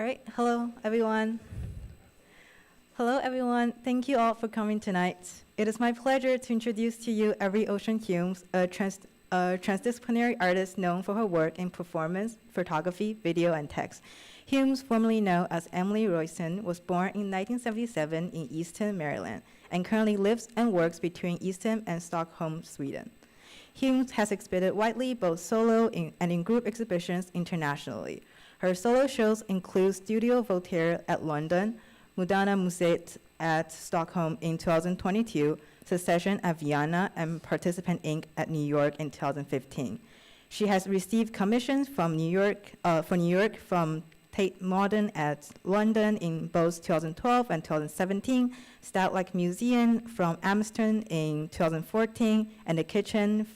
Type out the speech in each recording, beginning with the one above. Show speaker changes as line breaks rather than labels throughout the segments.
right, hello everyone. Hello everyone, thank you all for coming tonight. It is my pleasure to introduce to you Every Ocean Hughes, a transdisciplinary artist known for her work in performance, photography, video, and text. Hughes, formerly known as Emily Royston, was born in 1977 in Easton, Maryland, and currently lives and works between Easton and Stockholm, Sweden. Hughes has exhibited widely both solo and in group exhibitions internationally. Her solo shows include Studio Voltaire at London, Moderna Museet at Stockholm in 2022, Secession at Vienna, and Participant Inc. at New York in 2015. She has received commissions from New York from Tate Modern at London in both 2012 and 2017, Stadtlich Museum from Amsterdam in 2014, and the Kitchen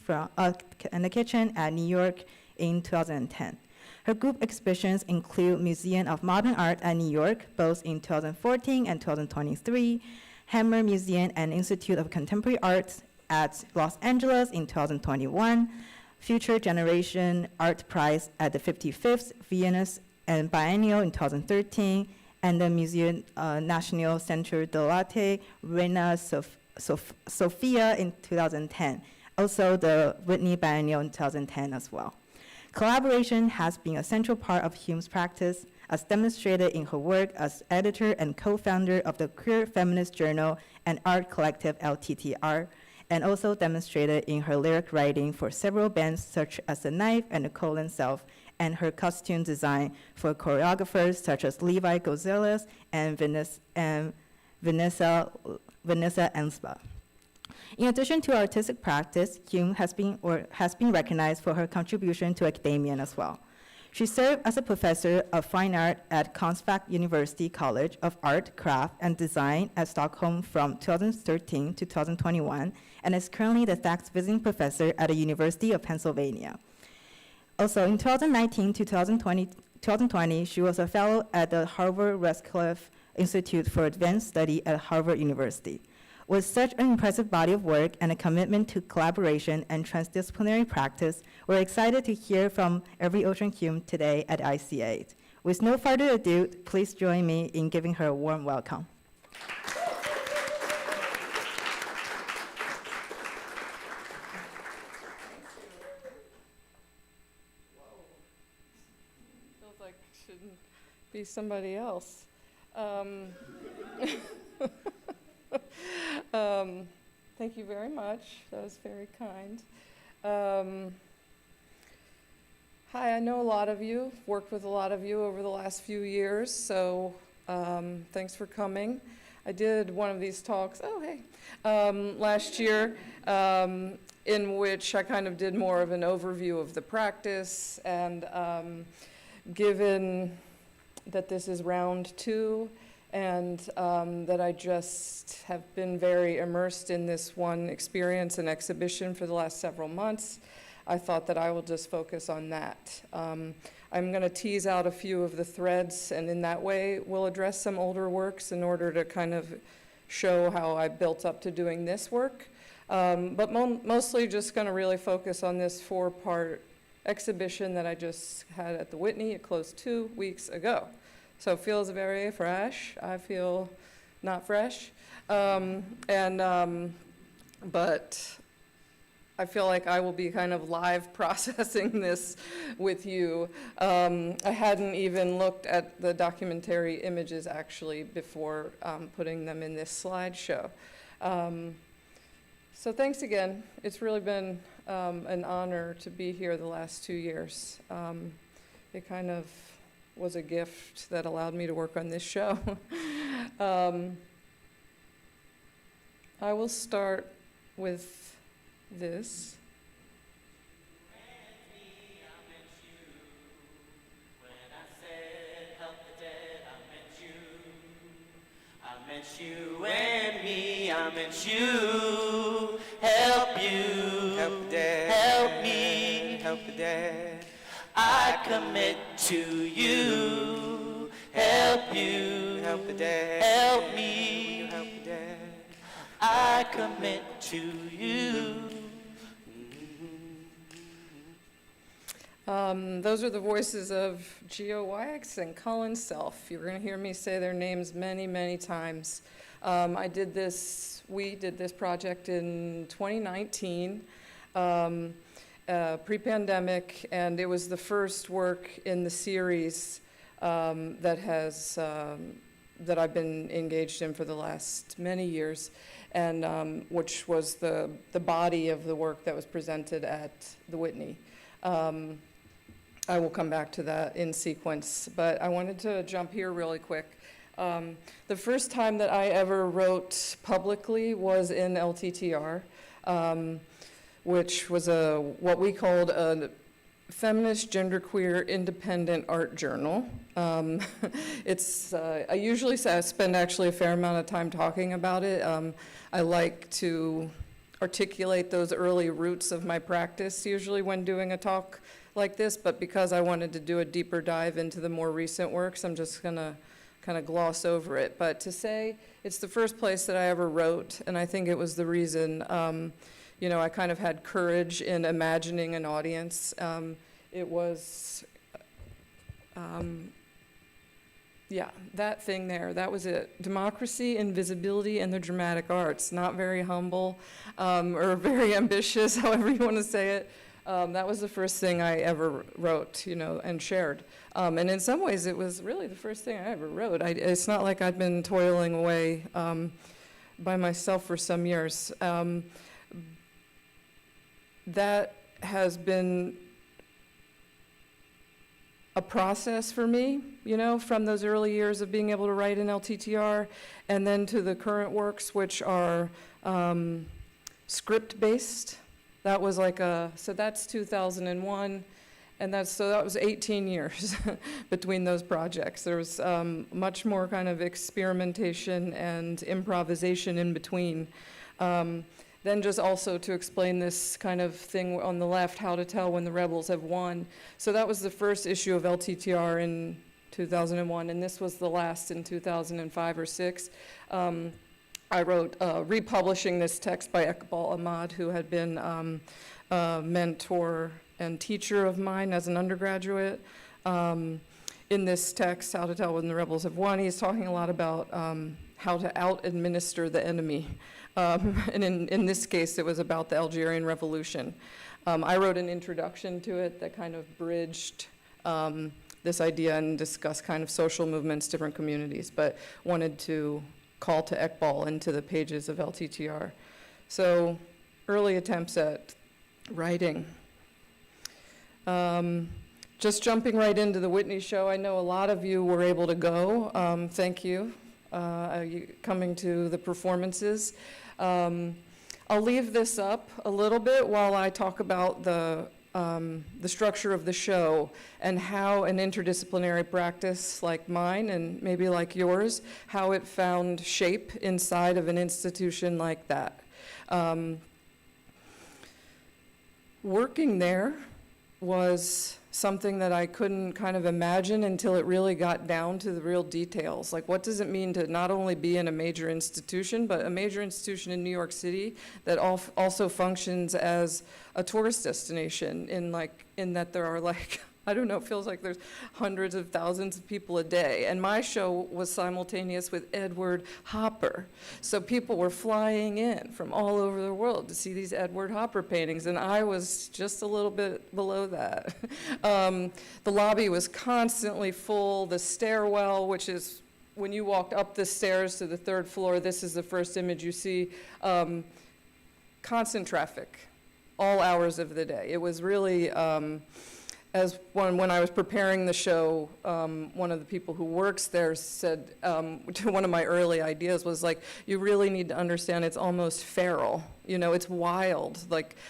at New York in 2010. Her group exhibitions include Museum of Modern Art at New York, both in 2014 and 2023, Hammer Museum and Institute of Contemporary Arts at Los Angeles in 2021, Future Generation Art Prize at the 55th Vienna and Biennial in 2013, and the Museo Nacional Centro dell'Arte Reina Sofia in 2010. Also the Whitney Biennial in 2010 as well. Collaboration has been a central part of Hume's practice, as demonstrated in her work as editor and co-founder of the queer feminist journal and art collective LTTR, and also demonstrated in her lyric writing for several bands such as The Knife and the Colon Self, and her costume design for choreographers such as Levi Gonzalez and Vanessa Enspa. In addition to artistic practice, Hume has been recognized for her contribution to academia as well. She served as a professor of fine art at Konstfack University College of Art, Craft, and Design at Stockholm from 2013 to 2021, and is currently the Thax visiting professor at the University of Pennsylvania. Also, in 2019 to 2020, she was a fellow at the Harvard Radcliffe Institute for Advanced Study at Harvard University. With such an impressive body of work and a commitment to collaboration and transdisciplinary practice, we're excited to hear from Every Ocean Hughes today at IC8. With no further ado, please join me in giving her a warm welcome.
Feels like it shouldn't be somebody else. Thank you very much. That was very kind. Hi, I know a lot of you, worked with a lot of you over the last few years, so thanks for coming. I did one of these talks, last year, in which I kind of did more of an overview of the practice, and given that this is round 2, and that I just have been very immersed in this one experience and exhibition for the last several months, I thought that I will just focus on that. I'm going to tease out a few of the threads, and in that way we'll address some older works in order to kind of show how I built up to doing this work. But mostly just going to really focus on this 4-part exhibition that I just had at the Whitney. It closed 2 weeks ago. So it feels very fresh. I feel not fresh. But I feel like I will be kind of live processing this with you. I hadn't even looked at the documentary images actually before putting them in this slideshow. So thanks again. It's really been an honor to be here the last 2 years. It kind of was a gift that allowed me to work on this show. I will start with this.
You and me, I meant you, help you, help dad, help me, help the dad. I commit to you, help you, help the dad, help me, help the dad. I commit to you.
Those are the voices of Geo Wags and Colin Self. You're going to hear me say their names many, many times. We did this project in 2019, pre-pandemic, and it was the first work in the series that I've been engaged in for the last many years, and which was the body of the work that was presented at the Whitney. I will come back to that in sequence, but I wanted to jump here really quick. The first time that I ever wrote publicly was in LTTR, which was what we called a feminist, genderqueer, independent art journal. I usually spend actually a fair amount of time talking about it. I like to articulate those early roots of my practice usually when doing a talk like this, but because I wanted to do a deeper dive into the more recent works, I'm just gonna kind of gloss over it. But to say it's the first place that I ever wrote, and I think it was the reason, I kind of had courage in imagining an audience. It was, that thing there, that was it. Democracy, invisibility, and the dramatic arts. Not very humble or very ambitious, however you want to say it. That was the first thing I ever wrote, and shared. And in some ways, it was really the first thing I ever wrote. It's not like I'd been toiling away by myself for some years. That has been a process for me, from those early years of being able to write in LTTR, and then to the current works, which are script-based. That was so that's 2001, and that was 18 years between those projects. There was much more kind of experimentation and improvisation in between. Then just also to explain this kind of thing on the left, how to tell when the rebels have won. So that was the first issue of LTTR in 2001, and this was the last in 2005 or 6. I wrote republishing this text by Iqbal Ahmad, who had been a mentor and teacher of mine as an undergraduate. In this text, How to Tell When the Rebels Have Won, he's talking a lot about how to out-administer the enemy. And in this case, it was about the Algerian Revolution. I wrote an introduction to it that kind of bridged this idea and discussed kind of social movements, different communities, but wanted to call to Iqbal into the pages of LTTR. So early attempts at writing. Just jumping right into the Whitney show, I know a lot of you were able to go. Thank you, coming to the performances. I'll leave this up a little bit while I talk about the structure of the show and how an interdisciplinary practice like mine and maybe like yours, how it found shape inside of an institution like that. Working there was something that I couldn't kind of imagine until it really got down to the real details. Like, what does it mean to not only be in a major institution, but a major institution in New York City that also functions as a tourist destination in that there are I don't know, it feels like there's hundreds of thousands of people a day. And my show was simultaneous with Edward Hopper. So people were flying in from all over the world to see these Edward Hopper paintings, and I was just a little bit below that. The lobby was constantly full. The stairwell, which is when you walked up the stairs to the 3rd floor, this is the first image you see, constant traffic, all hours of the day. It was really, when I was preparing the show, one of the people who works there said, one of my early ideas was you really need to understand it's almost feral. It's wild,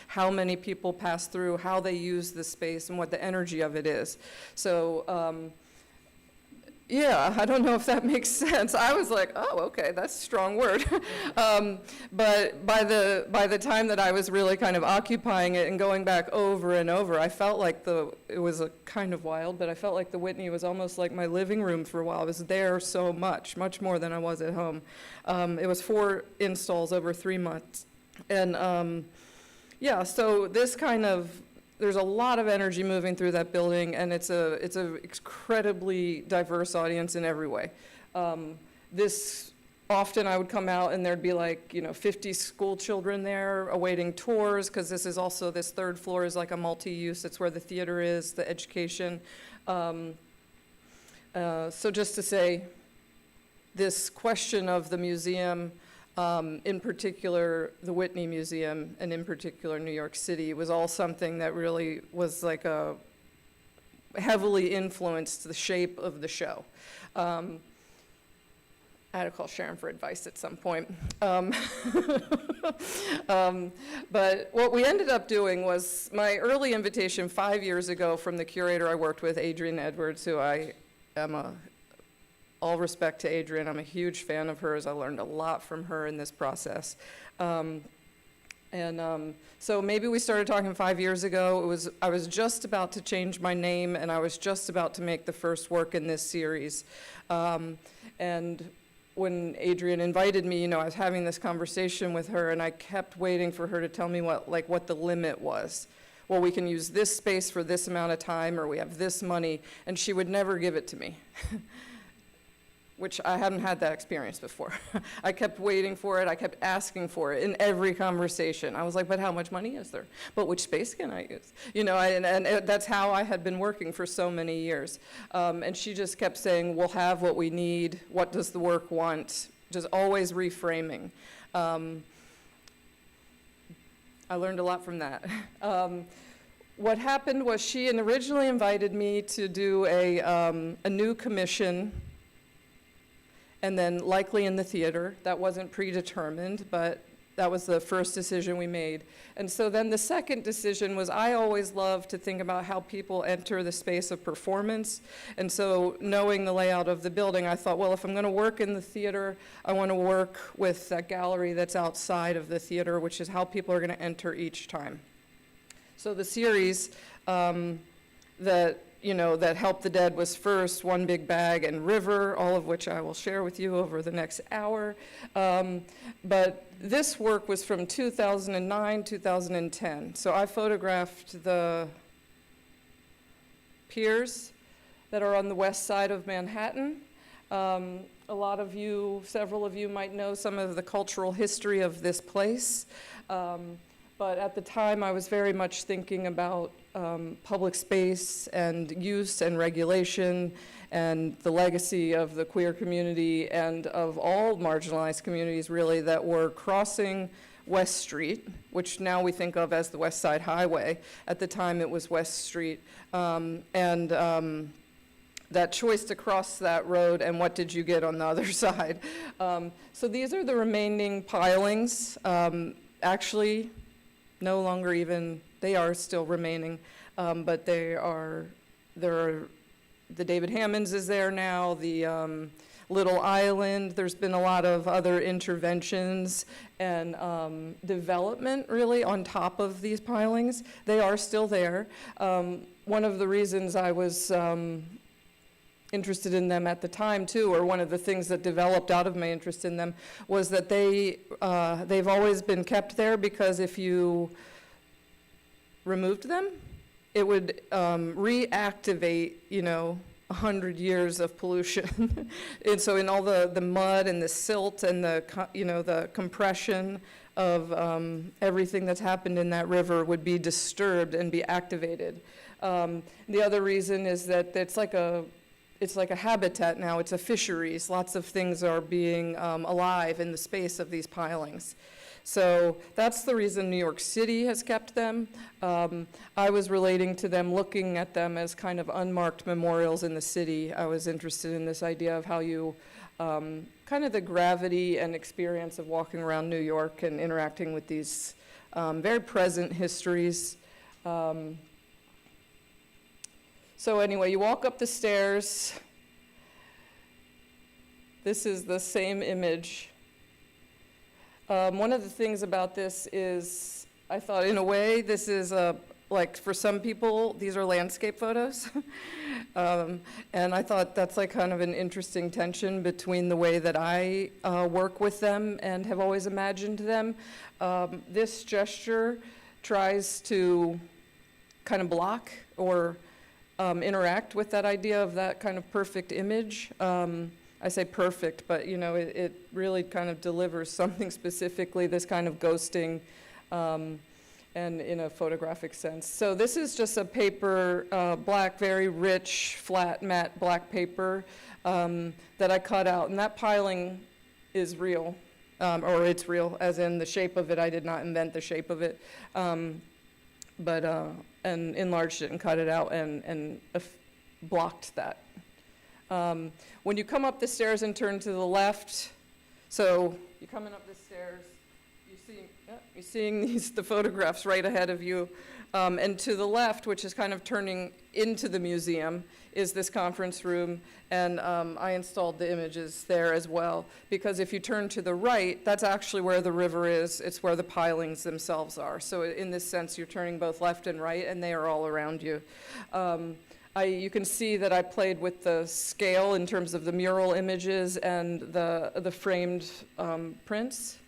how many people pass through, how they use the space, and what the energy of it is. So, yeah, I don't know if that makes sense. I was like, oh, okay, that's a strong word. But by the time that I was really kind of occupying it and going back over and over, I felt like it was a kind of wild, but I felt like the Whitney was almost like my living room for a while. I was there so much more than I was at home. It was 4 installs over 3 months. And yeah, so this kind of there's a lot of energy moving through that building, and it's a incredibly diverse audience in every way. Often I would come out and there'd be like, 50 school children there awaiting tours, because this third floor is like a multi-use. It's where the theater is, the education. So just to say, this question of the museum, in particular the Whitney Museum, and in particular New York City, was all something that really was like heavily influenced the shape of the show. I had to call Sharon for advice at some point. But what we ended up doing was, my early invitation 5 years ago from the curator I worked with, Adrienne Edwards, who I am all respect to Adrienne, I'm a huge fan of hers. I learned a lot from her in this process. So maybe we started talking 5 years ago. I was just about to change my name, and I was just about to make the first work in this series. And when Adrienne invited me, I was having this conversation with her, and I kept waiting for her to tell me what the limit was. Well, we can use this space for this amount of time, or we have this money, and she would never give it to me, which I hadn't had that experience before. I kept waiting for it. I kept asking for it in every conversation. I was like, but how much money is there? But which space can I use? And that's how I had been working for so many years. And she just kept saying, we'll have what we need. What does the work want? Just always reframing. I learned a lot from that. What happened was she originally invited me to do a new commission, and then likely in the theater. That wasn't predetermined, but that was the first decision we made. And so then the second decision was, I always love to think about how people enter the space of performance. And so knowing the layout of the building, I thought, well, if I'm gonna work in the theater, I wanna work with that gallery that's outside of the theater, which is how people are gonna enter each time. So the series that Help the Dead was first, One Big Bag, and River, all of which I will share with you over the next hour. But this work was from 2009, 2010. So I photographed the piers that are on the west side of Manhattan. Several of you might know some of the cultural history of this place. But at the time, I was very much thinking about public space and use and regulation and the legacy of the queer community and of all marginalized communities, really, that were crossing West Street, which now we think of as the West Side Highway. At the time, it was West Street. That choice to cross that road, and what did you get on the other side? So these are the remaining pilings. Actually, no longer even, they are still remaining, but the David Hammonds is there now, the Little Island. There's been a lot of other interventions and development really on top of these pilings. They are still there. One of the reasons I was interested in them at the time too, or one of the things that developed out of my interest in them, was that they've always been kept there, because if you removed them, it would reactivate 100 years of pollution. And so in all the mud and the silt and the compression of everything that's happened in that river would be disturbed and be activated. The other reason is that it's like a habitat now. It's a fisheries. Lots of things are being alive in the space of these pilings. So that's the reason New York City has kept them. I was relating to them, looking at them as kind of unmarked memorials in the city. I was interested in this idea of how you, kind of the gravity and experience of walking around New York and interacting with these very present histories. So anyway, you walk up the stairs. This is the same image. One of the things about this is, I thought in a way, this is like for some people, these are landscape photos. And I thought that's like kind of an interesting tension between the way that I work with them and have always imagined them. This gesture tries to kind of block or interact with that idea of that kind of perfect image. I say perfect, but you know, it really kind of delivers something specifically, this kind of ghosting, and in a photographic sense. So this is just a paper, black, very rich, flat, matte black paper that I cut out, and that piling is real, or it's real, as in the shape of it. I did not invent the shape of it, but and enlarged it and cut it out and blocked that. When you come up the stairs and turn to the left, so you're coming up the stairs, you're seeing the photographs right ahead of you. And to the left, which is kind of turning into the museum, is this conference room. And I installed the images there as well. Because if you turn to the right, that's actually where the river is. It's where the pilings themselves are. So in this sense, you're turning both left and right, and they are all around you. You can see that I played with the scale in terms of the mural images and the framed prints.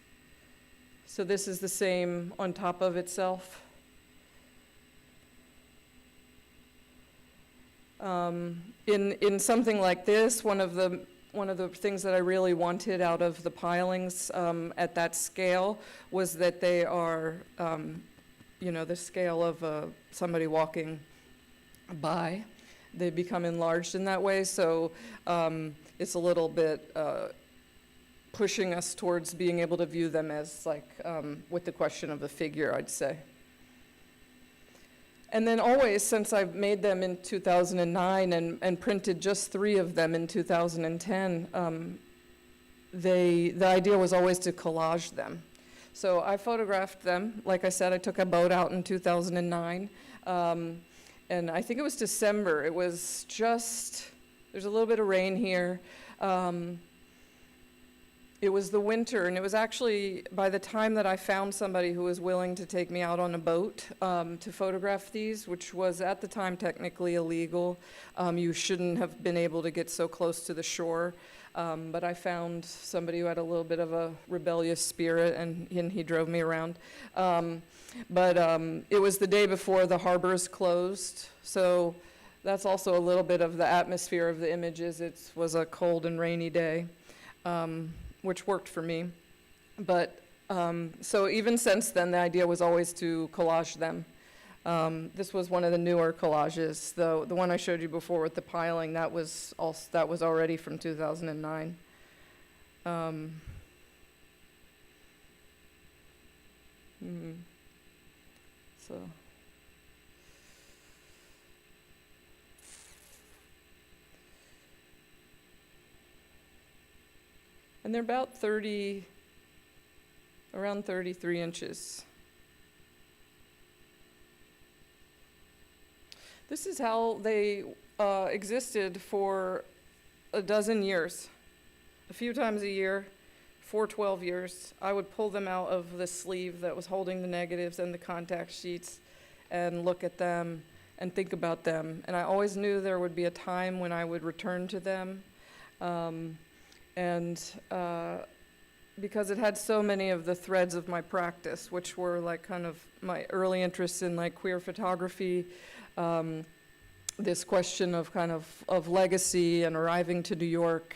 So this is the same on top of itself. In something like this, one of the things that I really wanted out of the pilings at that scale was that they are, the scale of somebody walking by. They become enlarged in that way, so it's a little bit pushing us towards being able to view them as like with the question of the figure, I'd say. And then always, since I've made them in 2009 and printed just 3 of them in 2010, the idea was always to collage them. So I photographed them. Like I said, I took a boat out in 2009. And I think it was December. It was just, there's a little bit of rain here. It was the winter, and it was actually by the time that I found somebody who was willing to take me out on a boat to photograph these, which was at the time technically illegal. You shouldn't have been able to get so close to the shore. But I found somebody who had a little bit of a rebellious spirit, and he drove me around. But it was the day before the harbors closed, so that's also a little bit of the atmosphere of the images. It was a cold and rainy day, which worked for me. But so even since then, the idea was always to collage them. This was one of the newer collages. The one I showed you before with the piling, that was already from 2009. So. And they're about around 33 inches. This is how they existed for a dozen years. A few times a year, for 12 years, I would pull them out of the sleeve that was holding the negatives and the contact sheets and look at them and think about them. And I always knew there would be a time when I would return to them. Because it had so many of the threads of my practice, which were like kind of my early interests in like queer photography, this question of kind of legacy and arriving to New York,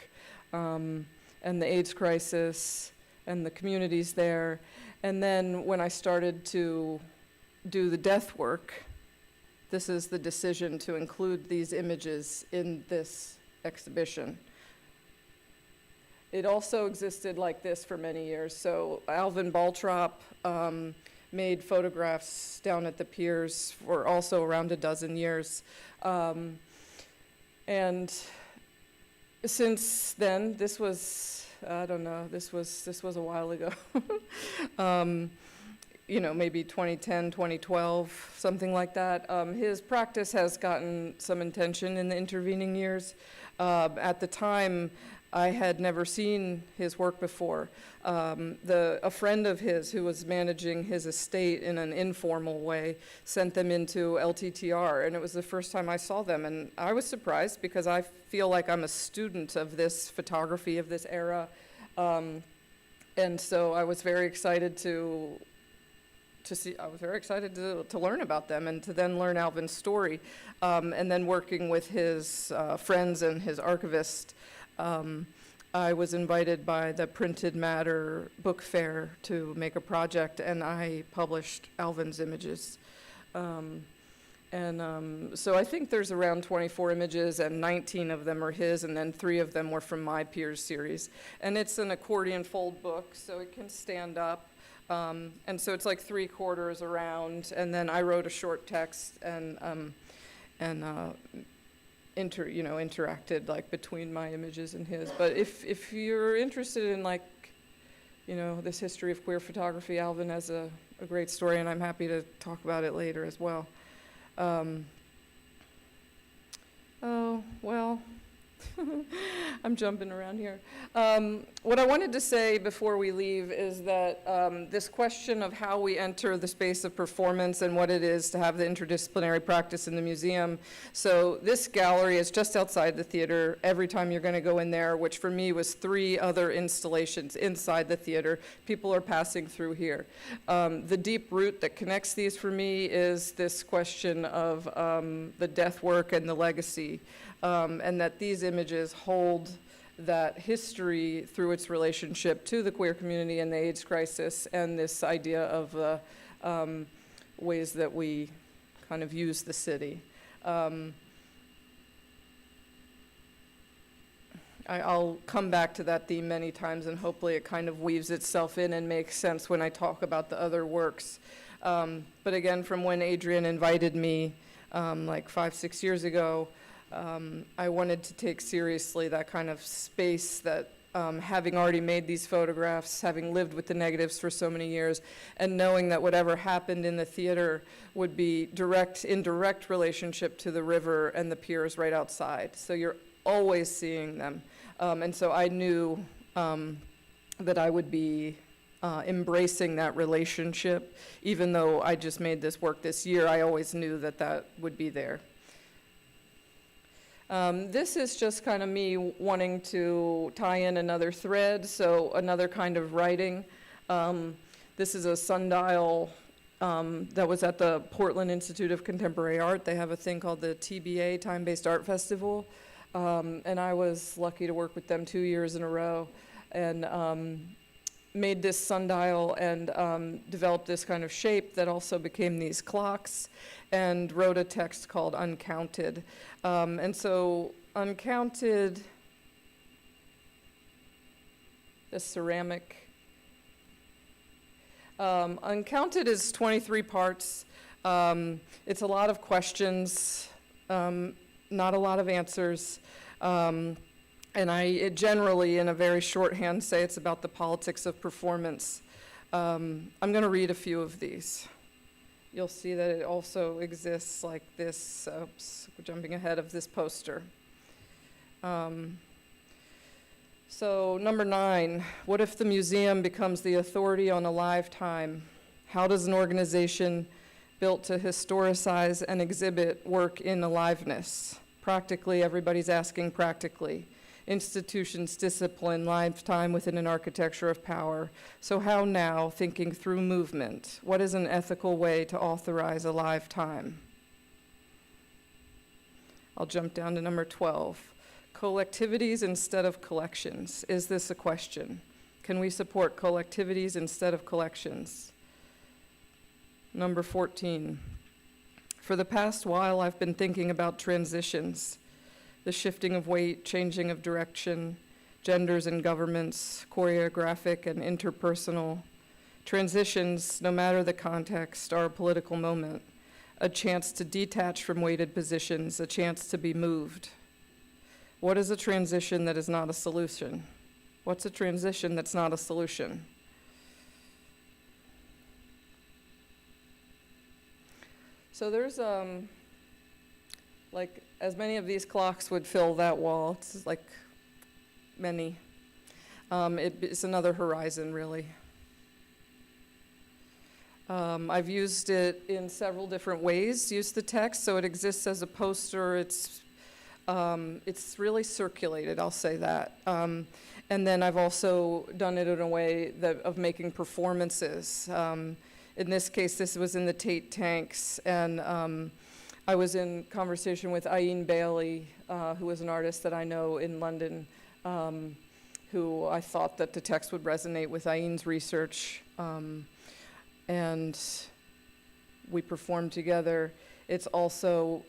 and the AIDS crisis and the communities there. And then when I started to do the death work, this is the decision to include these images in this exhibition. It also existed like this for many years. So Alvin Baltrop made photographs down at the piers for also around a dozen years. And since then, this was, I don't know, this was a while ago. Maybe 2010, 2012, something like that. His practice has gotten some attention in the intervening years. At the time, I had never seen his work before. A friend of his who was managing his estate in an informal way sent them into LTTR, and it was the first time I saw them. And I was surprised because I feel like I'm a student of this photography of this era. And so I was very excited to to see, I was very excited to learn about them and to then learn Alvin's story. And then working with his friends and his archivist, I was invited by the Printed Matter book fair to make a project, and I published Alvin's images. So I think there's around 24 images, and 19 of them are his, and then 3 of them were from my peers series. And it's an accordion fold book, so it can stand up. And so it's like 3/4 around, and then I wrote a short text and interacted like between my images and his. But if you're interested in this history of queer photography, Alvin has a great story, and I'm happy to talk about it later as well. I'm jumping around here. What I wanted to say before we leave is that this question of how we enter the space of performance and what it is to have the interdisciplinary practice in the museum. So this gallery is just outside the theater every time you're going to go in there, which for me was 3 other installations inside the theater. People are passing through here. The deep root that connects these for me is this question of the death work and the legacy. And that these images hold that history through its relationship to the queer community and the AIDS crisis, and this idea of the ways that we kind of use the city. I'll come back to that theme many times, and hopefully it kind of weaves itself in and makes sense when I talk about the other works. But again, from when Adrian invited me like 5-6 years ago, I wanted to take seriously that kind of space that having already made these photographs, having lived with the negatives for so many years, and knowing that whatever happened in the theater would be in direct relationship to the river and the piers right outside. So you're always seeing them. And so I knew that I would be embracing that relationship. Even though I just made this work this year, I always knew that that would be there. This is just kind of me wanting to tie in another thread, so another kind of writing. This is a sundial that was at the Portland Institute of Contemporary Art. They have a thing called the TBA, Time-Based Art Festival, and I was lucky to work with them 2 years in a row, and made this sundial and developed this kind of shape that also became these clocks, and wrote a text called Uncounted. And so Uncounted, the ceramic, Uncounted is 23 parts. It's a lot of questions, not a lot of answers. And I generally, in a very shorthand, say it's about the politics of performance. I'm going to read a few of these. You'll see that it also exists like this, we're jumping ahead of this poster. So number 9, what if the museum becomes the authority on a lifetime? How does an organization built to historicize and exhibit work in aliveness? Practically, everybody's asking practically. Institutions discipline lifetime within an architecture of power. So how now, thinking through movement, what is an ethical way to authorize a lifetime? I'll jump down to number 12. Collectivities instead of collections. Is this a question? Can we support collectivities instead of collections? Number 14. For the past while, I've been thinking about transitions. The shifting of weight, changing of direction, genders and governments, choreographic and interpersonal. Transitions, no matter the context, are a political moment, a chance to detach from weighted positions, a chance to be moved. What is a transition that is not a solution? What's a transition that's not a solution? So there's like as many of these clocks would fill that wall. It's like many. It's another horizon, really. I've used it in several different ways. Used the text, so it exists as a poster. It's really circulated, I'll say that. And then I've also done it in a way of making performances. In this case, this was in the Tate tanks, and I was in conversation with Aine Bailey, who is an artist that I know in London, who I thought that the text would resonate with Aine's research, and we performed together. It's also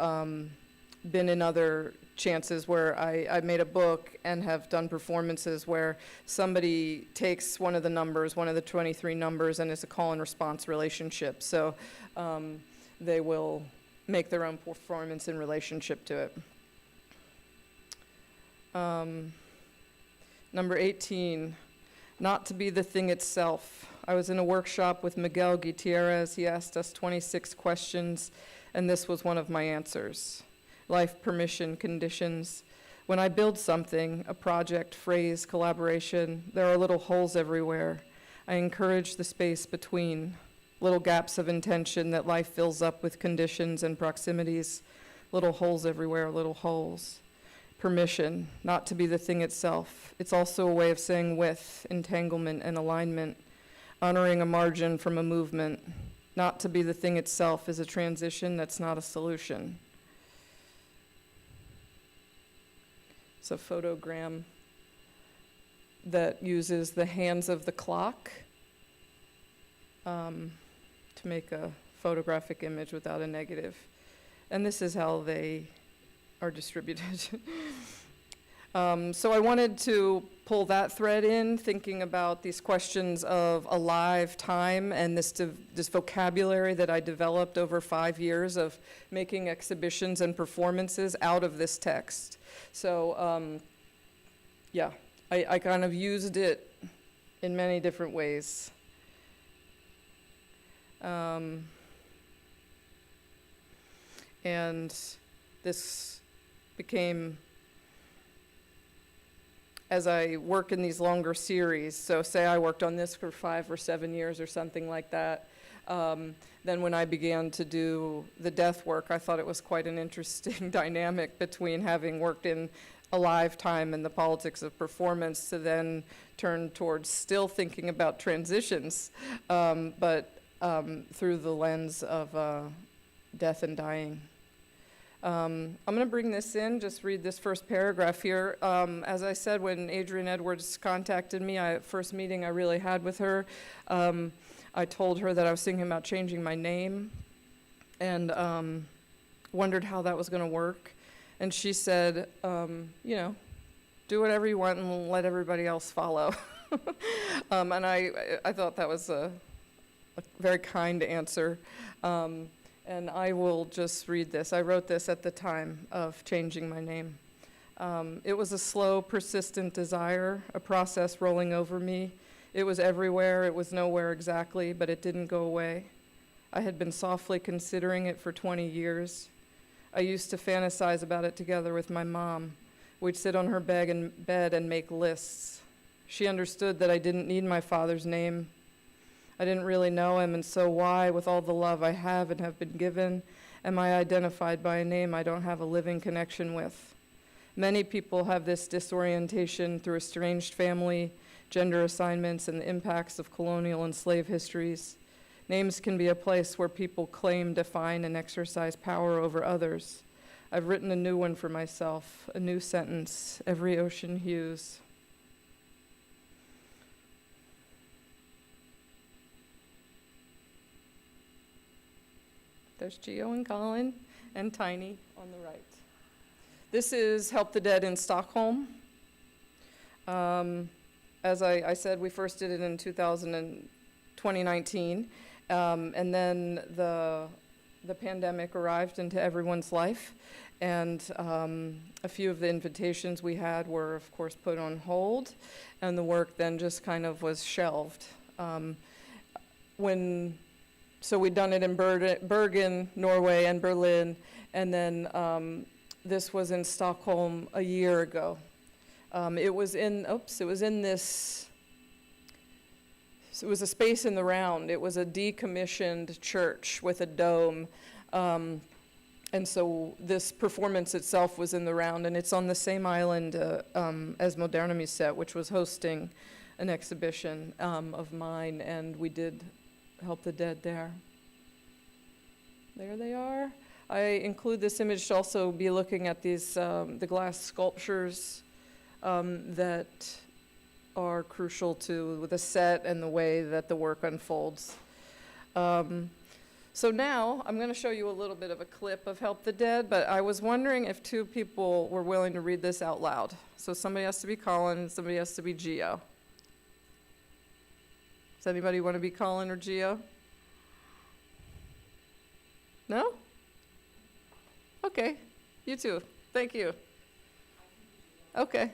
been in other chances where I made a book and have done performances where somebody takes one of the numbers, one of the 23 numbers, and it's a call and response relationship. So they will make their own performance in relationship to it. Number 18, not to be the thing itself. I was in a workshop with Miguel Gutierrez. He asked us 26 questions, and this was one of my answers. Life, permission, conditions. When I build something, a project, phrase, collaboration, there are little holes everywhere. I encourage the space between, little gaps of intention that life fills up with conditions and proximities, little holes everywhere, little holes. Permission, not to be the thing itself. It's also a way of saying with, entanglement, and alignment, honoring a margin from a movement. Not to be the thing itself is a transition that's not a solution. It's a photogram that uses the hands of the clock to make a photographic image without a negative. And this is how they are distributed. So I wanted to pull that thread in, thinking about these questions of alive time and this vocabulary that I developed over 5 years of making exhibitions and performances out of this text. So yeah, I kind of used it in many different ways. And this became, as I work in these longer series, so say I worked on this for 5 or 7 years or something like that, then when I began to do the death work, I thought it was quite an interesting dynamic between having worked in alive time and the politics of performance to then turn towards still thinking about transitions, but through the lens of death and dying. I'm going to bring this in, just read this first paragraph here. As I said, when Adrienne Edwards contacted me, first meeting I really had with her, I told her that I was thinking about changing my name and wondered how that was going to work. And she said, you know, do whatever you want and let everybody else follow. And I thought that was a very kind answer. And I will just read this. I wrote this at the time of changing my name. It was a slow, persistent desire, a process rolling over me. It was everywhere, it was nowhere exactly, but it didn't go away. I had been softly considering it for 20 years. I used to fantasize about it together with my mom. We'd sit on her bed and make lists. She understood that I didn't need my father's name. I didn't really know him, and so why, with all the love I have and have been given, am I identified by a name I don't have a living connection with? Many people have this disorientation through estranged family, gender assignments, and the impacts of colonial and slave histories. Names can be a place where people claim, define, and exercise power over others. I've written a new one for myself, a new sentence, Every Ocean Hughes. There's Gio and Colin and Tiny on the right. This is Help the Dead in Stockholm. As I said, we first did it in 2019, and then the pandemic arrived into everyone's life, and a few of the invitations we had were, of course, put on hold, and the work then just kind of was shelved. So we'd done it in Bergen, Norway, and Berlin, and then this was in Stockholm a year ago. It was in a space in the round. It was a decommissioned church with a dome. And so this performance itself was in the round, and it's on the same island as Moderna Set, which was hosting an exhibition of mine, and we did help the dead there. There they are. I include this image to also be looking at these, the glass sculptures that are crucial to the set and the way that the work unfolds. So now I'm going to show you a little bit of a clip of Help the Dead, but I was wondering if two people were willing to read this out loud. So somebody has to be Colin, somebody has to be Gio. Does anybody want to be Colin or Gio? No? Okay, you too. Thank you. Okay.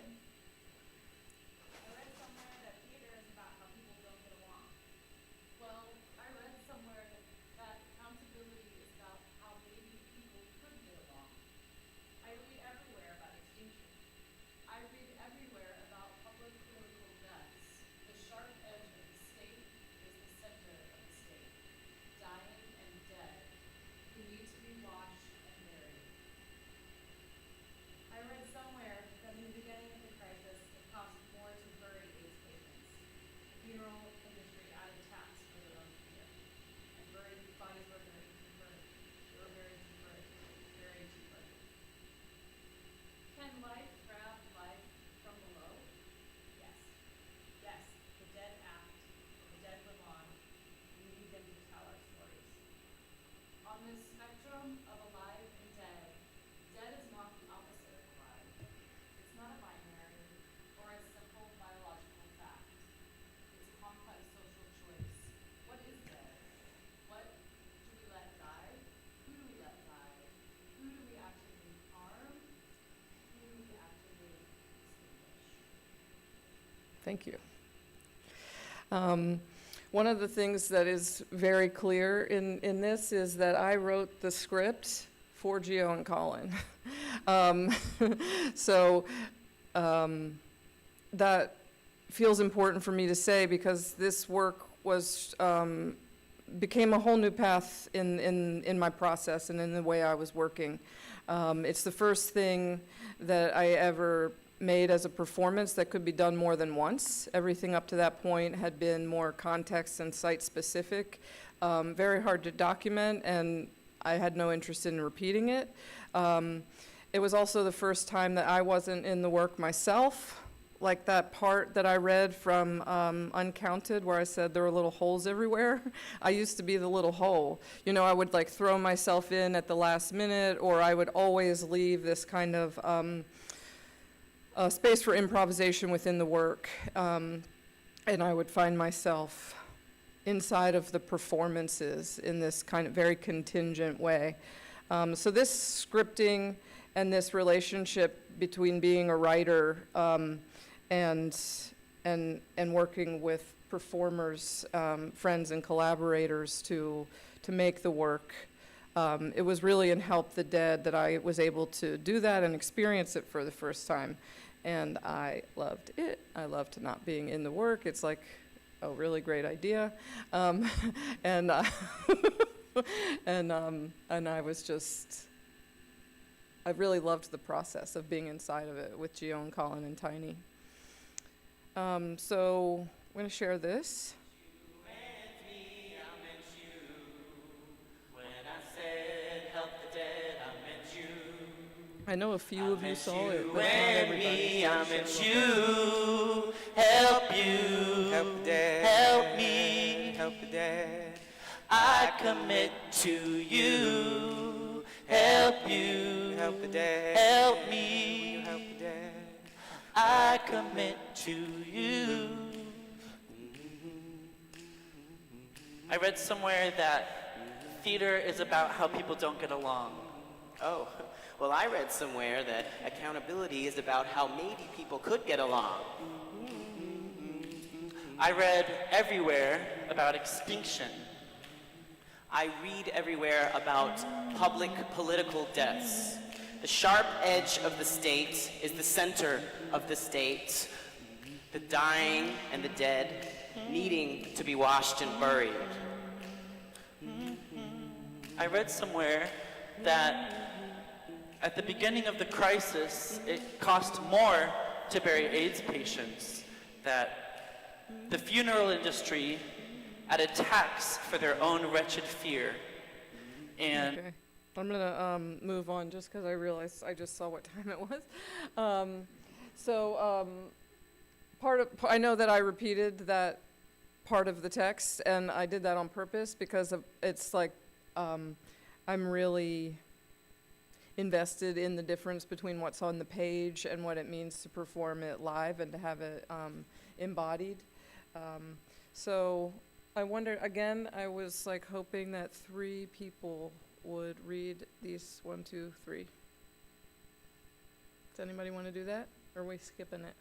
Thank you. One of the things that is very clear in this is that I wrote the script for Gio and Colin. That feels important for me to say because this work was became a whole new path in my process and in the way I was working. It's the first thing that I ever made as a performance that could be done more than once. Everything up to that point had been more context and site specific, very hard to document, and I had no interest in repeating it. It was also the first time that I wasn't in the work myself, like that part that I read from Uncounted where I said there were little holes everywhere. I used to be the little hole. You know, I would like throw myself in at the last minute, or I would always leave this kind of space for improvisation within the work, and I would find myself inside of the performances in this kind of very contingent way. So this scripting and this relationship between being a writer and working with performers, friends and collaborators to make the work. It was really in Help the Dead that I was able to do that and experience it for the first time. And I loved it. I loved not being in the work. It's like a really great idea. And I was just, I really loved the process of being inside of it with Gio and Colin and Tiny. So I'm going to share this. I know a few of you saw it, but not everybody.
I meant you, help you, help me, help the dead. I commit to you, help you, help the dead, help me, help the dead. I commit to you. I read somewhere that theater is about how people don't get along.
Oh. Well, I read somewhere that accountability is about how maybe people could get along.
I read everywhere about extinction.
I read everywhere about public political deaths. The sharp edge of the state is the center of the state. The dying and the dead needing to be washed and buried.
I read somewhere that at the beginning of the crisis, it cost more to bury AIDS patients, that the funeral industry
at attacks for their own wretched fear. And
Okay. I'm gonna move on just because I realized I just saw what time it was. I know that I repeated that part of the text, and I did that on purpose because it's like I'm really invested in the difference between what's on the page and what it means to perform it live and to have it embodied. So I wondered, again, I was like hoping that 3 people would read these 1, 2, 3. Does anybody want to do that? Or are we skipping it?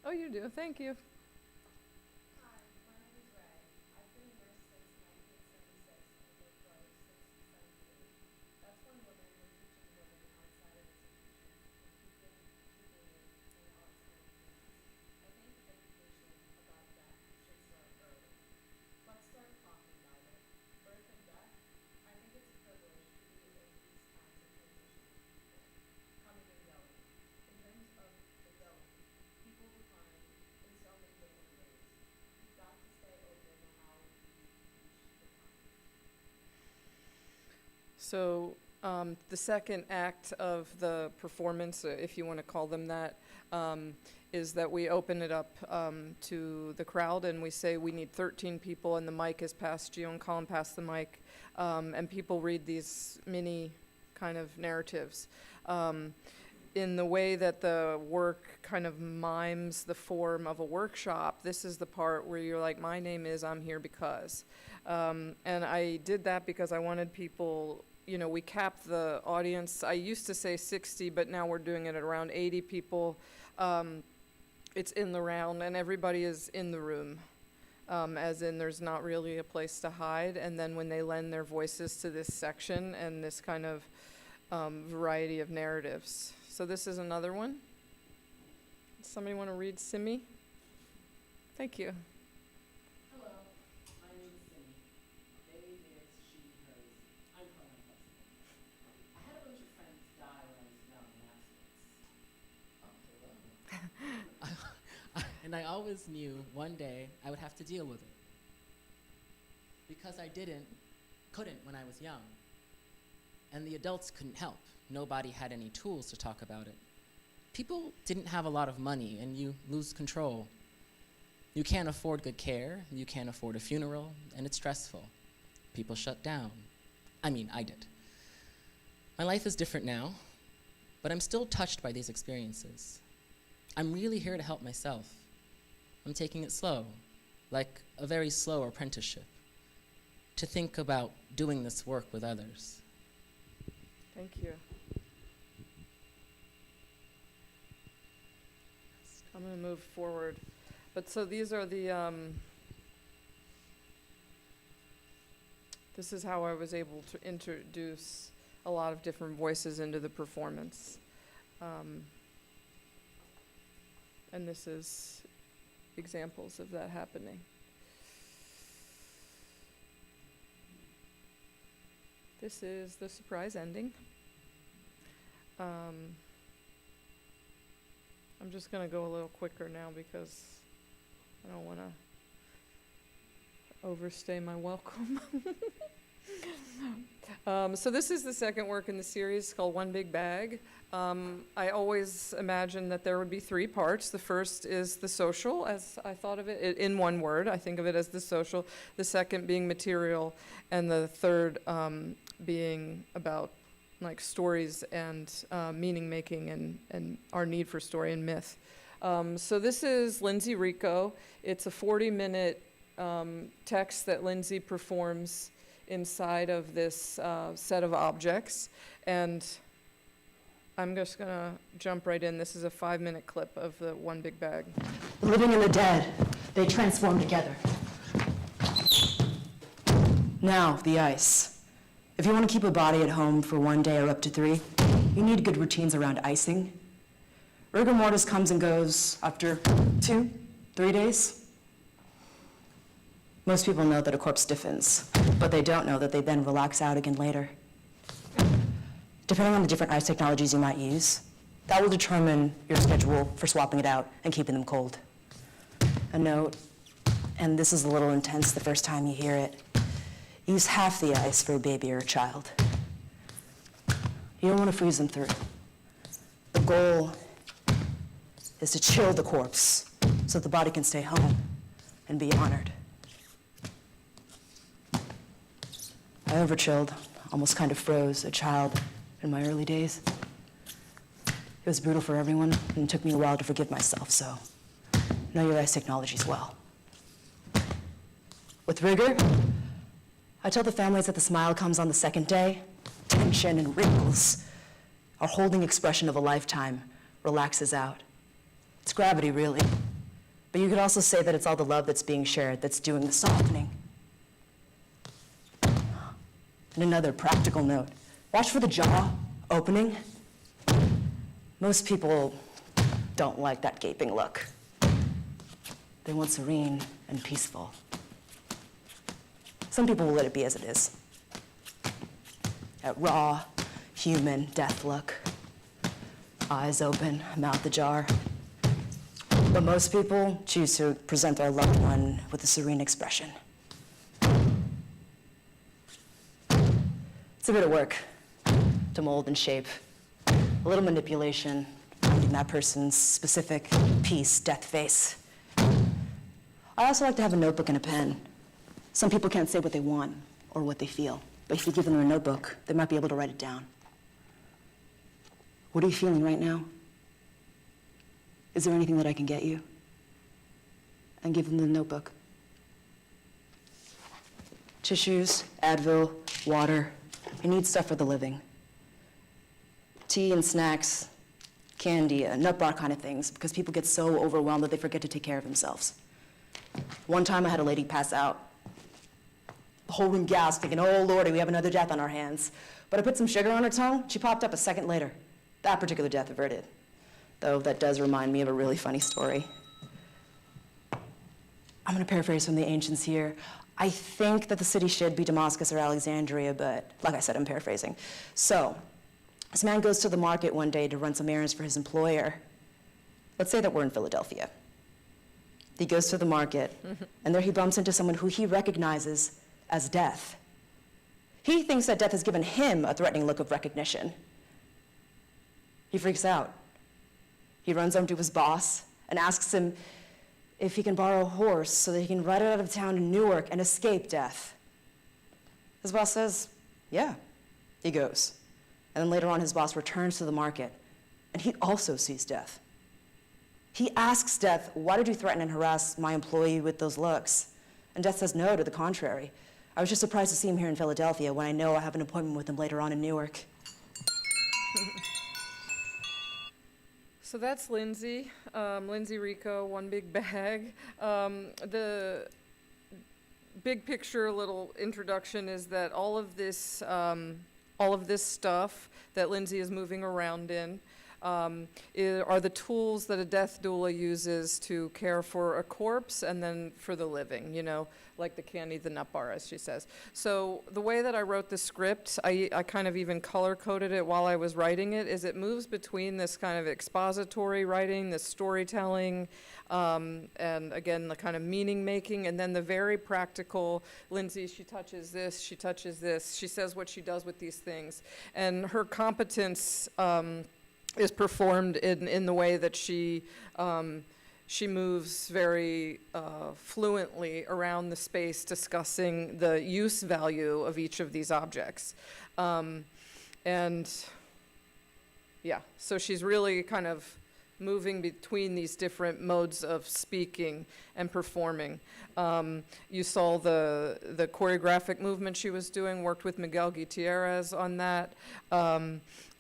Oh, you do. Thank you.
Hi, my name is Ray. I've been a nurse since 1976 and worked for 6 to 7 years. That's when women were teaching women outside of institutions and keeping it in our own communities. I think education about death should start early. Let's start talking about it. Birth and death, I think it's a privilege to be in these kinds of transitions with people, coming and going. In terms of the going, people define in so many different ways. You've got to stay open to how each defines.
So the second act of the performance, if you want to call them that, is that we open it up to the crowd and we say we need 13 people and the mic is passed. Gio and Colin pass the mic, and people read these mini kind of narratives. In the way that the work kind of mimes the form of a workshop, this is the part where you're like, my name is, I'm here because. And I did that because I wanted people, you know, we capped the audience. I used to say 60, but now we're doing it at around 80 people. It's in the round, and everybody is in the room, as in there's not really a place to hide. And then when they lend their voices to this section and this kind of variety of narratives. So this is another one. Somebody want to read Simi? Thank you.
Hello, my name is Cindy. They, theirs, she, hers. I'm calling my husband. I had a bunch of friends die when I was young in accidents. Oh, hello. And I always knew one day I would have to deal with it. Because I couldn't when I was young. And the adults couldn't help. Nobody had any tools to talk about it. People didn't have a lot of money, and you lose control. You can't afford good care, you can't afford a funeral, and it's stressful. People shut down. I mean, I did. My life is different now, but I'm still touched by these experiences. I'm really here to help myself. I'm taking it slow, like a very slow apprenticeship, to think about doing this work with others.
Thank you. I'm going to move forward. But so these are the, this is how I was able to introduce a lot of different voices into the performance. And this is examples of that happening. This is the surprise ending. I'm just going to go a little quicker now because I don't want to overstay my welcome. So this is the second work in the series called One Big Bag. I always imagined that there would be 3 parts. The first is the social, as I thought of it, in one word. I think of it as the social. The second being material, and the third being about like stories and meaning making and our need for story and myth. So this is Lindsay Rico. It's a 40-minute text that Lindsay performs inside of this set of objects. And I'm just gonna jump right in. This is a 5-minute clip of the One Big Bag.
The living and the dead, they transform together. Now, the ice. If you want to keep a body at home for 1 day or up to 3, you need good routines around icing. Rigor mortis comes and goes after 2, 3 days. Most people know that a corpse stiffens, but they don't know that they then relax out again later. Depending on the different ice technologies you might use, that will determine your schedule for swapping it out and keeping them cold. A note, and this is a little intense the first time you hear it. Use half the ice for a baby or a child. You don't want to freeze them through. The goal is to chill the corpse so that the body can stay home and be honored. I overchilled, almost kind of froze a child in my early days. It was brutal for everyone, and it took me a while to forgive myself, so know your ice technologies well. With rigor, I tell the families that the smile comes on the second day. Tension and wrinkles, our holding expression of a lifetime, relaxes out. It's gravity, really. But you could also say that it's all the love that's being shared that's doing the softening. And another practical note, watch for the jaw opening. Most people don't like that gaping look. They want serene and peaceful. Some people will let it be as it is. That raw, human death look. Eyes open, mouth ajar. But most people choose to present their loved one with a serene expression. It's a bit of work to mold and shape. A little manipulation, finding that person's specific piece, death face. I also like to have a notebook and a pen. Some people can't say what they want or what they feel, but if you give them a notebook, they might be able to write it down. What are you feeling right now? Is there anything that I can get you? And give them the notebook. Tissues, Advil, water. You need stuff for the living. Tea and snacks, candy, nut bar kind of things, because people get so overwhelmed that they forget to take care of themselves. One time I had a lady pass out. The whole room gasped, thinking, oh Lordy, we have another death on our hands. But I put some sugar on her tongue, she popped up a second later. That particular death averted. Though that does remind me of a really funny story. I'm gonna paraphrase from the ancients here. I think that the city should be Damascus or Alexandria, but like I said, I'm paraphrasing. So, this man goes to the market one day to run some errands for his employer. Let's say that we're in Philadelphia. He goes to the market, and there he bumps into someone who he recognizes as Death. He thinks that Death has given him a threatening look of recognition. He freaks out. He runs over to his boss and asks him if he can borrow a horse so that he can ride it out of town in Newark and escape Death. His boss says, yeah. He goes. And then later on, his boss returns to the market, and he also sees Death. He asks Death, why did you threaten and harass my employee with those looks? And Death says, no, to the contrary. I was just surprised to see him here in Philadelphia when I know I have an appointment with him later on in Newark.
So that's Lindsay, Lindsay Rico, One Big Bag. The big picture little introduction is that all of this stuff that Lindsay is moving around in are the tools that a death doula uses to care for a corpse and then for the living, you know, like the candy, the nut bar, as she says. So the way that I wrote the script, I kind of even color-coded it while I was writing it, is it moves between this kind of expository writing, this storytelling, and again, the kind of meaning-making, and then the very practical, Lindsay, she touches this, she says what she does with these things. And her competence is performed in the way that she moves very fluently around the space, discussing the use value of each of these objects. And yeah, so she's really kind of moving between these different modes of speaking and performing. You saw the choreographic movement she was doing, worked with Miguel Gutierrez on that.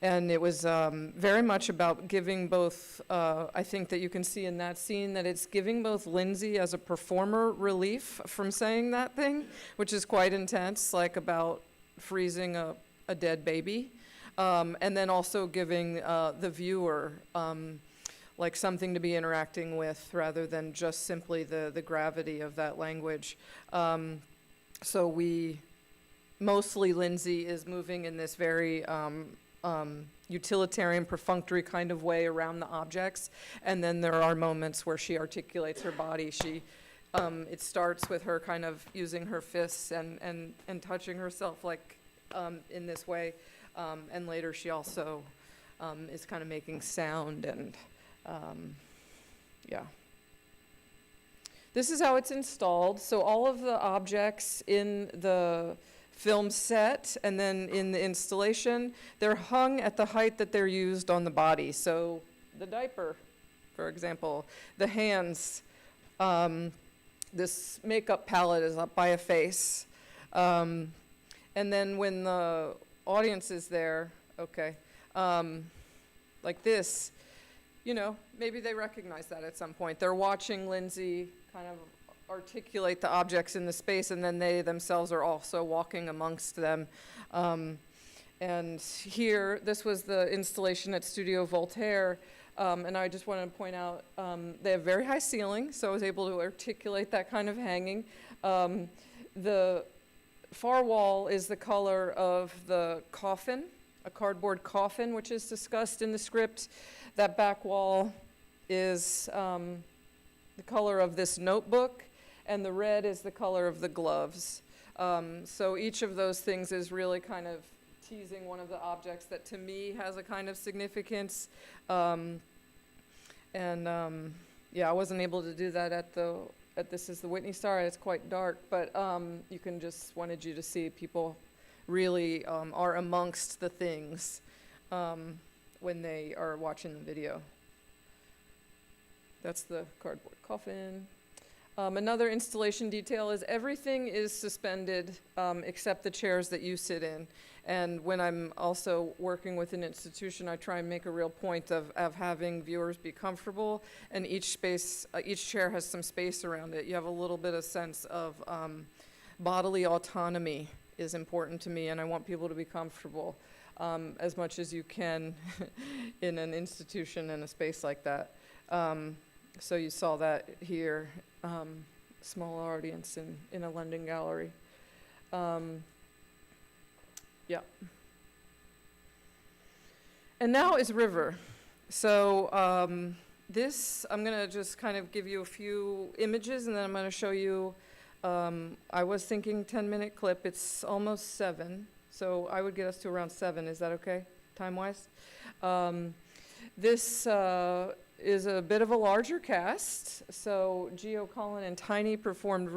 And it was very much about giving both, I think that you can see in that scene that it's giving both Lindsay as a performer relief from saying that thing, which is quite intense, like about freezing a dead baby. And then also giving the viewer like something to be interacting with rather than just simply the gravity of that language. So mostly Lindsay is moving in this very utilitarian, perfunctory kind of way around the objects. And then there are moments where she articulates her body. She It starts with her kind of using her fists and touching herself like in this way. And later she also is kind of making sound and yeah. This is how it's installed. So all of the objects in the film set and then in the installation, they're hung at the height that they're used on the body. So the diaper, for example, the hands, this makeup palette is up by a face. And then when the audience is there, okay, like this, you know, maybe they recognize that at some point. They're watching Lindsay kind of articulate the objects in the space, and then they themselves are also walking amongst them. And here, this was the installation at Studio Voltaire, and I just wanted to point out, they have very high ceiling, so I was able to articulate that kind of hanging. The far wall is the color of the coffin, a cardboard coffin, which is discussed in the script. That back wall is the color of this notebook, and the red is the color of the gloves. So each of those things is really kind of teasing one of the objects that to me has a kind of significance. Yeah, I wasn't able to do that at This Is the Whitney Star. It's quite dark, but you can just wanted you to see people really are amongst the things when they are watching the video. That's the cardboard coffin. Another installation detail is everything is suspended except the chairs that you sit in. And when I'm also working with an institution, I try and make a real point of having viewers be comfortable, and each chair has some space around it. You have a little bit of sense of bodily autonomy is important to me, and I want people to be comfortable as much as you can in an institution in a space like that. So you saw that here, small audience in a London gallery. Yeah. And now is River. So this, I'm going to just kind of give you a few images, and then I'm going to show you, I was thinking 10-minute clip. It's almost 7, so I would get us to around 7. Is that okay, time-wise? This is a bit of a larger cast. So Gio, Colin, and Tiny performed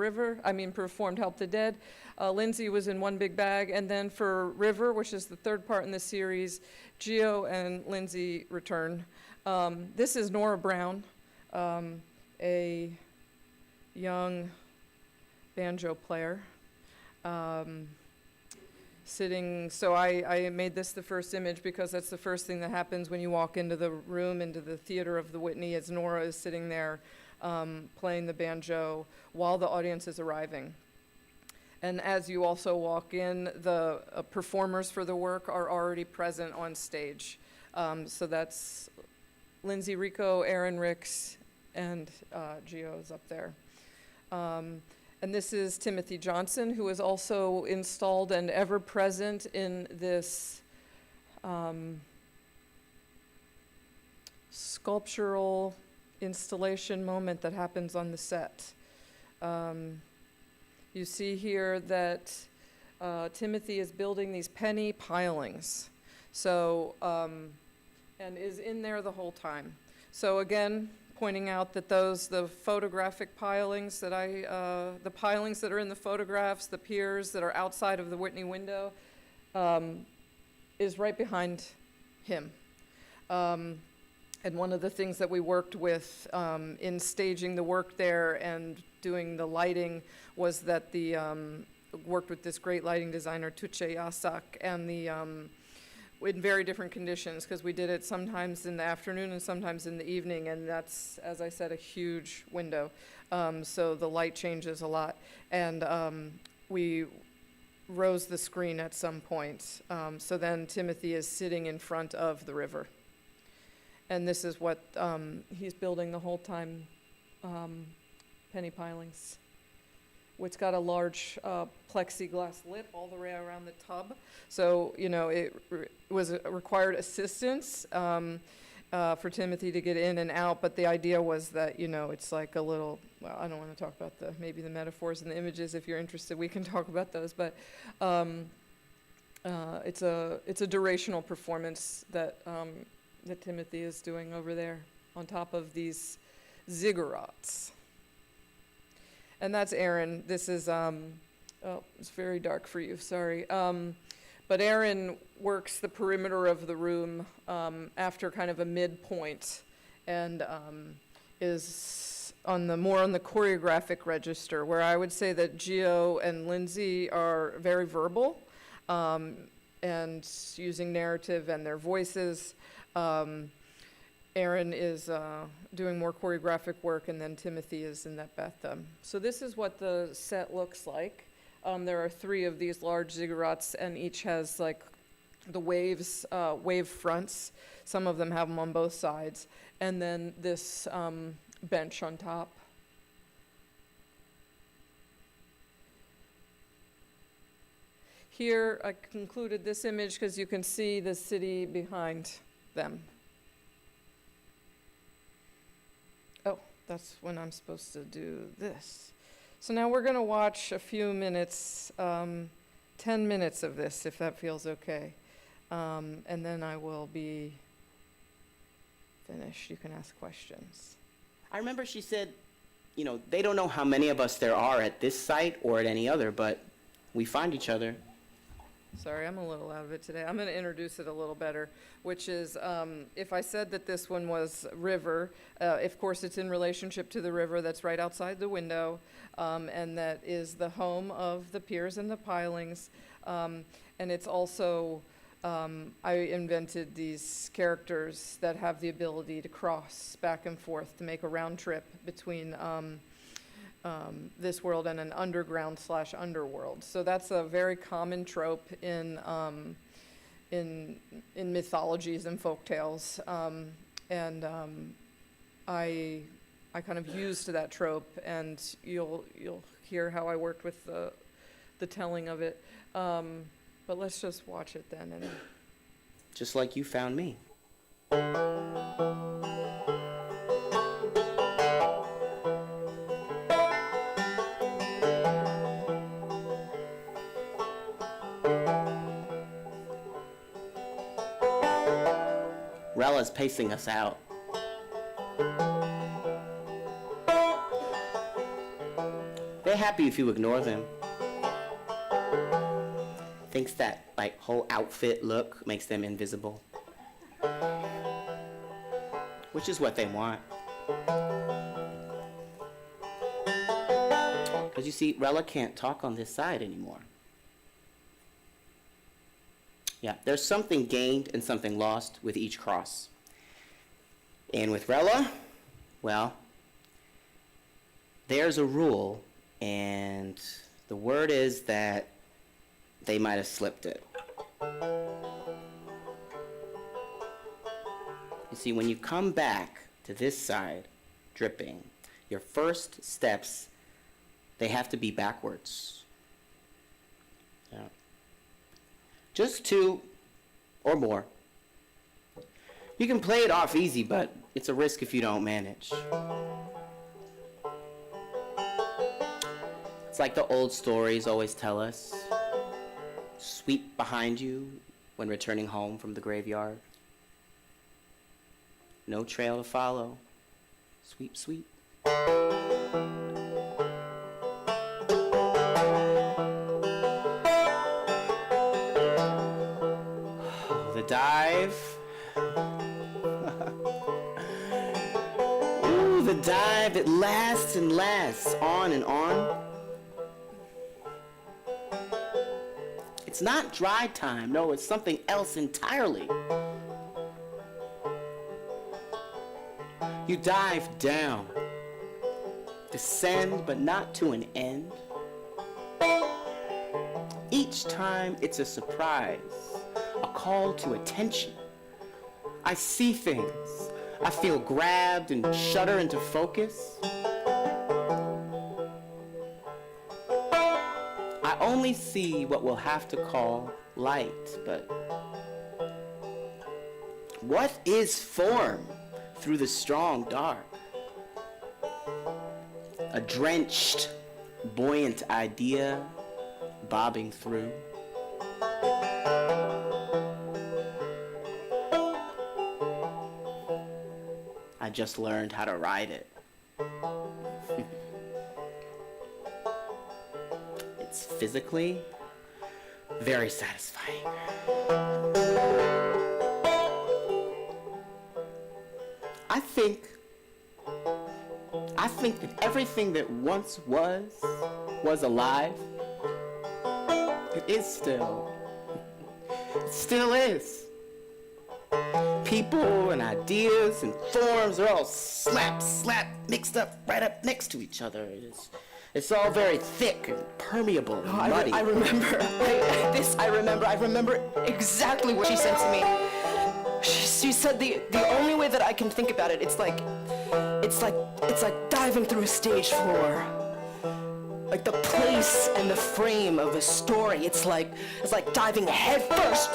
Help the Dead. Lindsay was in One Big Bag. And then for River, which is the third part in the series, Gio and Lindsay return. This is Nora Brown, a young banjo player. Sitting, so I made this the first image because that's the first thing that happens when you walk into the room, into the theater of the Whitney, is Nora is sitting there playing the banjo while the audience is arriving. And as you also walk in, the performers for the work are already present on stage. So that's Lindsay Rico, Aaron Ricks, and Gio is up there. And this is Timothy Johnson, who is also installed and ever present in this sculptural installation moment that happens on the set. You see here that Timothy is building these penny pilings. So, and is in there the whole time. So again, pointing out that the photographic pilings that the pilings that are in the photographs, the piers that are outside of the Whitney window, is right behind him. And one of the things that we worked with in staging the work there and doing the lighting was that worked with this great lighting designer, Tuche Yasak, and in very different conditions, because we did it sometimes in the afternoon and sometimes in the evening, and that's, as I said, a huge window. So the light changes a lot. And we rose the screen at some point. So then Timothy is sitting in front of the river. And this is what he's building the whole time, penny pilings. It's got a large plexiglass lip all the way around the tub. So, you know, it required assistance. for Timothy to get in and out, but the idea was that, it's like a little, well, I don't want to talk about maybe the metaphors and the images. If you're interested, we can talk about those, but it's a durational performance that Timothy is doing over there on top of these ziggurats. And that's Aaron. This is, it's very dark for you, sorry. But Aaron works the perimeter of the room after kind of a midpoint, and is more on the choreographic register, where I would say that Gio and Lindsay are very verbal and using narrative and their voices. Aaron is doing more choreographic work, and then Timothy is in that bathtub. So this is what the set looks like. There are 3 of these large ziggurats, and each has like the wave fronts. Some of them have them on both sides. And then this bench on top. Here, I concluded this image because you can see the city behind them. Oh, that's when I'm supposed to do this. So now we're going to watch a few minutes, 10 minutes of this, if that feels okay. And then I will be finished. You can ask questions.
I remember she said, they don't know how many of us there are at this site or at any other, but we find each other.
Sorry, I'm a little out of it today. I'm going to introduce it a little better, which is if I said that this one was river, of course it's in relationship to the river that's right outside the window, and that is the home of the piers and the pilings. And it's also, I invented these characters that have the ability to cross back and forth to make a round trip between this world and an underground/underworld. So that's a very common trope in mythologies and folktales, and I kind of used that trope, and you'll hear how I worked with the telling of it. But let's just watch it then. And
Just like you found me. Rella's pacing us out. They're happy if you ignore them. Thinks that whole outfit look makes them invisible. Which is what they want. Because you see, Rella can't talk on this side anymore. Yeah, there's something gained and something lost with each cross. And with Rella, well, there's a rule, and the word is that they might have slipped it. You see, when you come back to this side, dripping, your first steps, they have to be backwards. Yeah. Just 2 or more. You can play it off easy, but it's a risk if you don't manage. It's like the old stories always tell us. Sweep behind you when returning home from the graveyard. No trail to follow. Sweep, sweep. The dive. Ooh, the dive, it lasts and lasts, on and on. It's not dry time, no, it's something else entirely. You dive down, descend, but not to an end. Each time it's a surprise, a call to attention. I see things, I feel grabbed and shudder into focus. I only see what we'll have to call light, but What is form through the strong dark? A drenched, buoyant idea bobbing through. I just learned how to ride it. It's physically very satisfying. I think that everything that once was alive. It is still. It still is. People and ideas and forms are all slap, mixed up right up next to each other. It's all very thick and permeable and muddy.
I remember. I remember exactly what she said to me. She said the only way that I can think about it, it's like diving through a stage floor. Like the place and the frame of a story. It's like diving head first,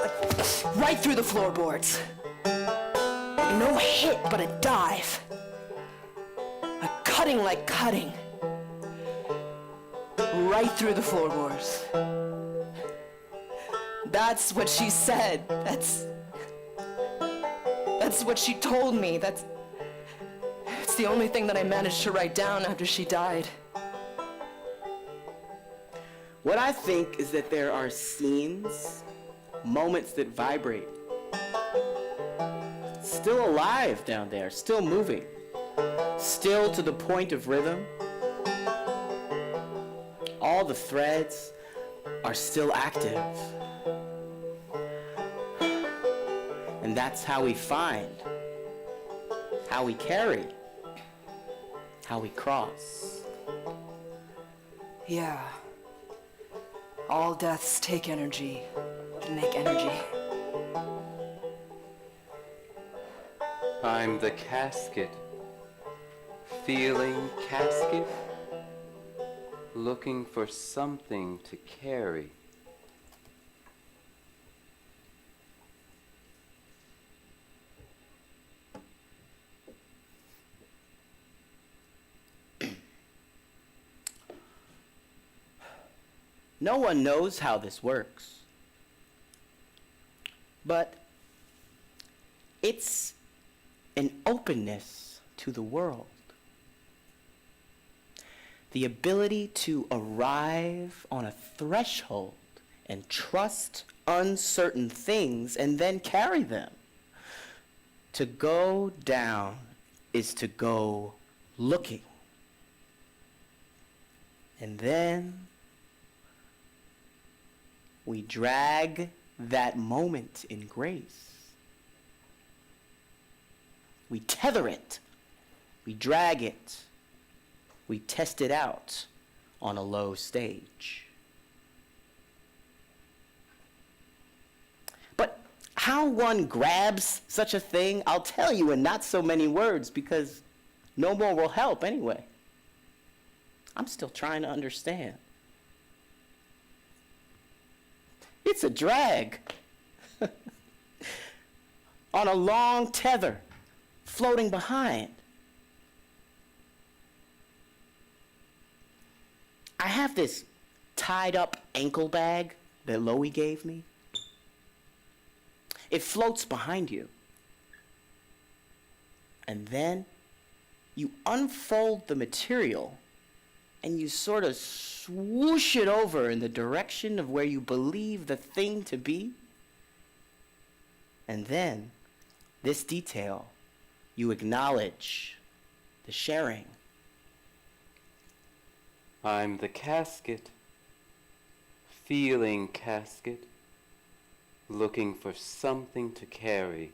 like right through the floorboards. No hit, but a dive. A cutting like cutting. Right through the floorboards. That's what she said. That's what she told me. It's the only thing that I managed to write down after she died.
What I think is that there are scenes, moments that vibrate. Still alive down there, still moving, still to the point of rhythm. All the threads are still active. And that's how we find, how we carry, how we cross.
Yeah. All deaths take energy to make energy.
I'm the casket, feeling casket, looking for something to carry.
No one knows how this works, but it's an openness to the world. The ability to arrive on a threshold and trust uncertain things and then carry them. To go down is to go looking. And then we drag that moment in grace. We tether it. We drag it. We test it out on a low stage. But how one grabs such a thing, I'll tell you in not so many words, because no more will help anyway. I'm still trying to understand. It's a drag on a long tether floating behind. I have this tied up ankle bag that Loie gave me. It floats behind you. And then you unfold the material and you sort of swoosh it over in the direction of where you believe the thing to be. And then, this detail, you acknowledge the sharing.
I'm the casket, feeling casket, looking for something to carry.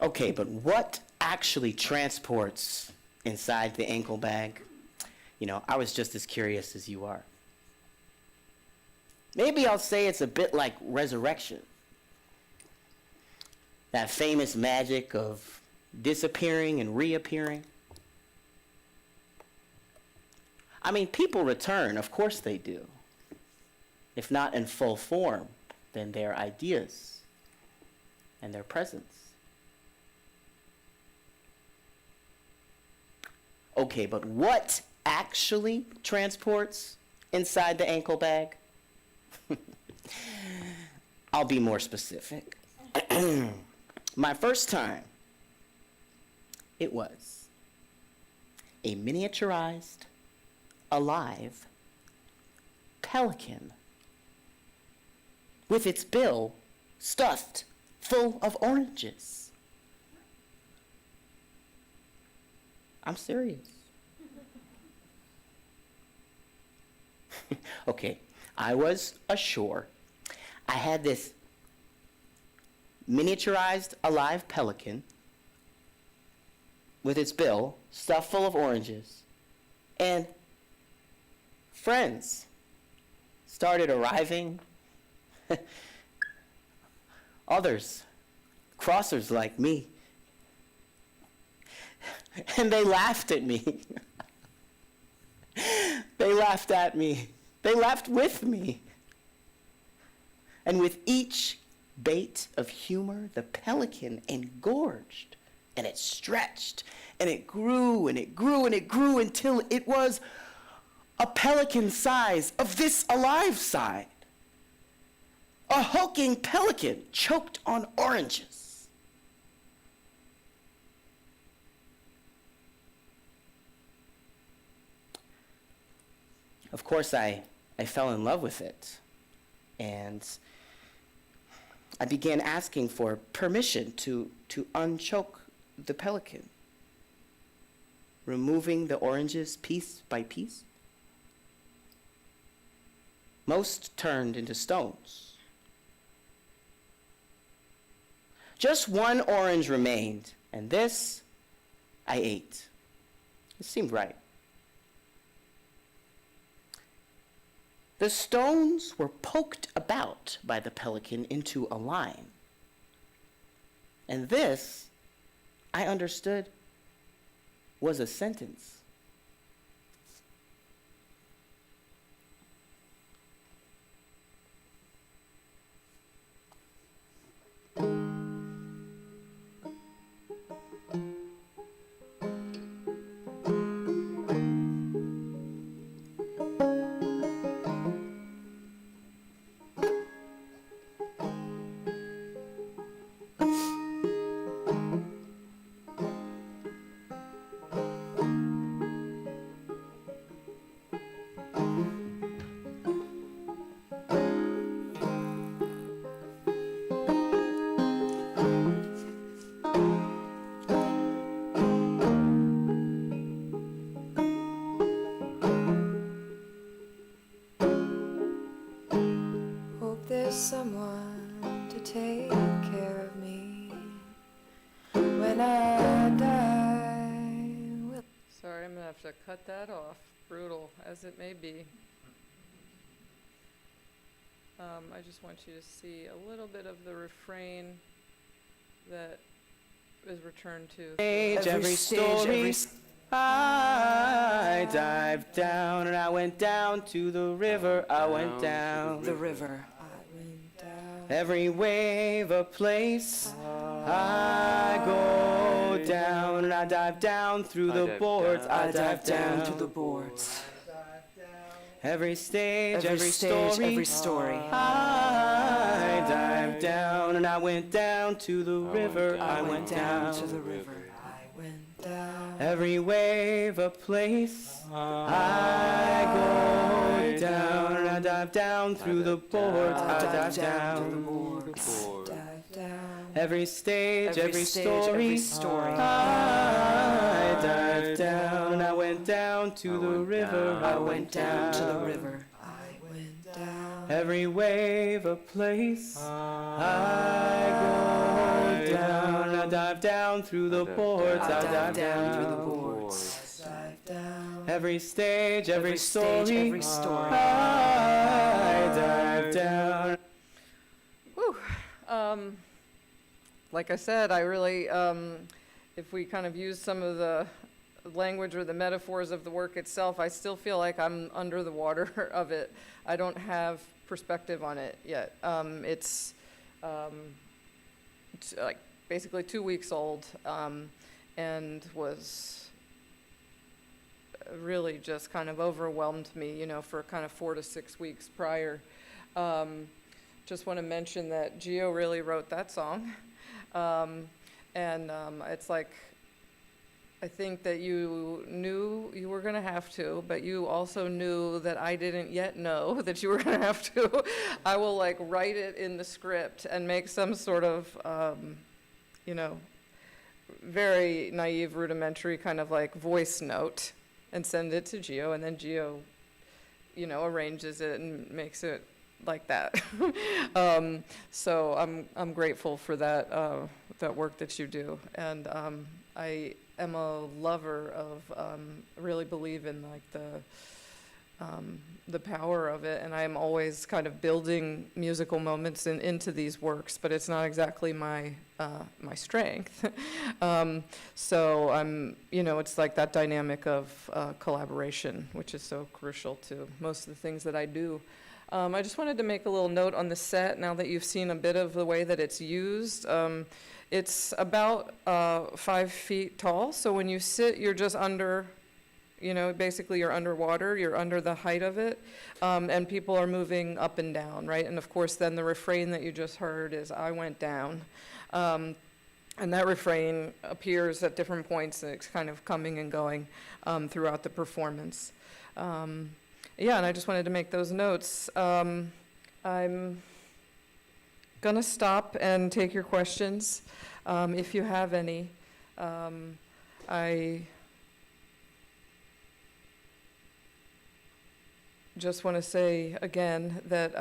Okay, but what actually transports inside the ankle bag? You know, I was just as curious as you are. Maybe I'll say it's a bit like resurrection. That famous magic of disappearing and reappearing. I mean, people return, of course they do. If not in full form, then their ideas and their presence. Okay, but what actually transports inside the ankle bag? I'll be more specific. My first time, it was a miniaturized, alive pelican with its bill stuffed full of oranges. I'm serious. Okay, I was ashore. I had this miniaturized alive pelican with its bill stuffed full of oranges, and friends started arriving. Others, crossers like me, and they laughed at me. They laughed at me. They laughed with me. And with each bait of humor, the pelican engorged, and it stretched, and it grew, and it grew, and it grew until it was a pelican size of this alive side. A hulking pelican choked on oranges. Of course, I fell in love with it, and I began asking for permission to unchoke the pelican, removing the oranges piece by piece. Most turned into stones. Just one orange remained, and this I ate. It seemed right. The stones were poked about by the pelican into a line. And this, I understood, was a sentence.
Hope there's someone to take care of me when I die.
Sorry, I'm gonna have to cut that off, brutal as it may be. I just want you to see a little bit of the refrain that is returned to.
Every story, I dived down and I went down to the river. I went down
The river.
I went down.
every wave a place. I go down and I dive down through
I
the
dive
boards.
down.
I dive down
to the boards.
every stage, every
stage,
story.
every story.
I dived down and I went down to the river. I went down
to the river.
I went down.
every wave a place. I go down and I dive down through the boards. I dive down
to the boards.
Dive down.
every stage, every
stage,
story.
every story.
I dived down and I went down to the river.
I went down to the river.
I went down.
every wave a place. I go down and I dive down through the boards. I dive down
through the boards.
Dive down.
every stage, every
stage,
story.
every story.
I dive down.
Whew. Like I said, I really, if we kind of use some of the language or the metaphors of the work itself, I still feel like I'm under the water of it. I don't have perspective on it yet. like basically 2 weeks old, and was really just kind of overwhelmed me, you know, for kind of 4 to 6 weeks prior. Just want to mention that Gio really wrote that song. It's like, I think that you knew you were going to have to, but you also knew that I didn't yet know that you were going to have to. I will like write it in the script and make some sort of, you know, very naive, rudimentary kind of like voice note and send it to Gio, and then Gio, you know, arranges it and makes it like that. So I'm grateful for that that work that you do, and I am a lover of really believe in like the power of it, and I'm always kind of building musical moments into these works, but it's not exactly my my strength. So I'm, you know, it's like that dynamic of collaboration, which is so crucial to most of the things that I do. I just wanted to make a little note on the set now that you've seen a bit of the way that it's used. It's about 5 feet tall, so when you sit, you're just under, you know, basically you're underwater, you're under the height of it, and people are moving up and down, right? And of course, then the refrain that you just heard is, I went down. And that refrain appears at different points, and it's kind of coming and going throughout the performance. Yeah, and I just wanted to make those notes. I'm gonna stop and take your questions, if you have any. I just want to say again that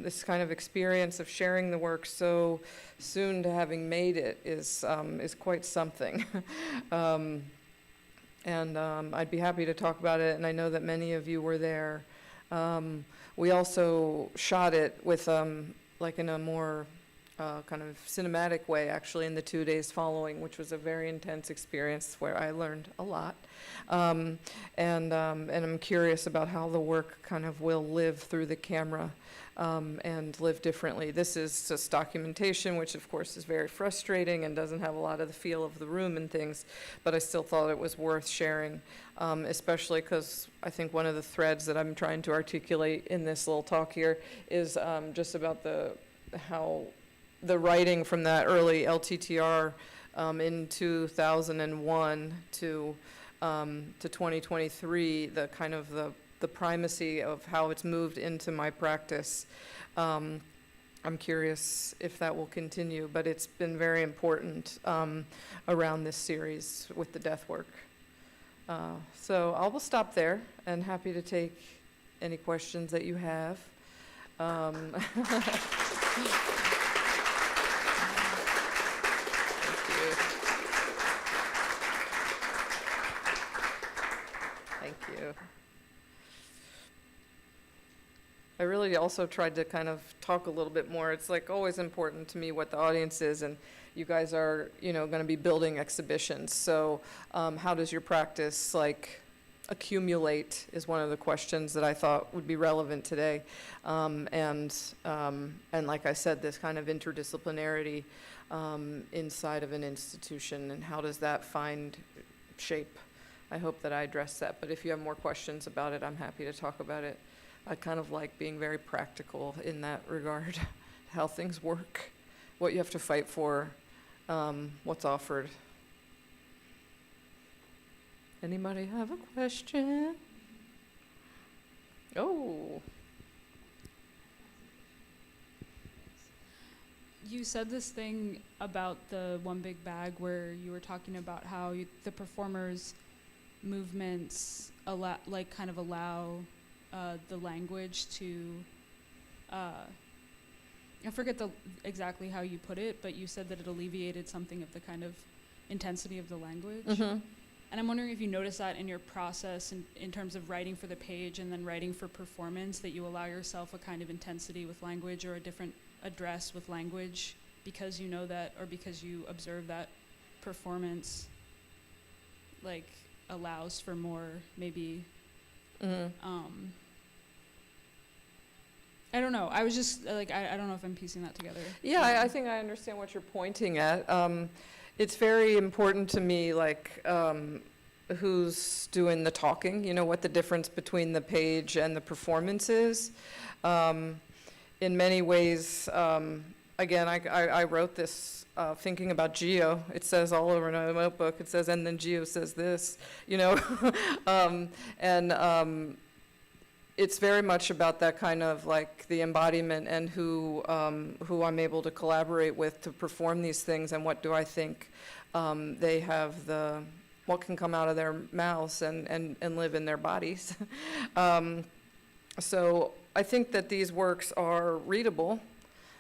this kind of experience of sharing the work so soon to having made it is quite something. I'd be happy to talk about it, and I know that many of you were there. We also shot it with like in a more kind of cinematic way, actually, in the 2 days following, which was a very intense experience where I learned a lot. And I'm curious about how the work kind of will live through the camera and live differently. This is just documentation, which of course is very frustrating and doesn't have a lot of the feel of the room and things, but I still thought it was worth sharing, especially because I think one of the threads that I'm trying to articulate in this little talk here is just about how the writing from that early LTTR in 2001 to 2023, the kind of the primacy of how it's moved into my practice. I'm curious if that will continue, but it's been very important around this series with the death work. So I will stop there and happy to take any questions that you have. Thank you. I really also tried to kind of talk a little bit more. It's like always important to me what the audience is, and you guys are, you know, going to be building exhibitions. So how does your practice like accumulate is one of the questions that I thought would be relevant today. And like I said, this kind of interdisciplinarity inside of an institution, and how does that find shape? I hope that I addressed that, but if you have more questions about it, I'm happy to talk about it. I kind of like being very practical in that regard, how things work, what you have to fight for, what's offered. Anybody have a question? Oh.
You said this thing about the one big bag where you were talking about how the performers' movements allow the language to, I forget exactly how you put it, but you said that it alleviated something of the kind of intensity of the language.
Mm-hmm.
And I'm wondering if you notice that in your process in terms of writing for the page and then writing for performance, that you allow yourself a kind of intensity with language or a different address with language because you know that, or because you observe that performance like allows for more maybe
Mm-hmm.
I don't know. I was just like, I don't know if I'm piecing that together.
Yeah, I think I understand what you're pointing at. It's very important to me, like, who's doing the talking, you know, what the difference between the page and the performance is. In many ways, again, I wrote this thinking about Geo. It says all over in a notebook, it says, and then Geo says this, you know. It's very much about that kind of like the embodiment and who I'm able to collaborate with to perform these things, and what do I think they have what can come out of their mouths and live in their bodies. So I think that these works are readable,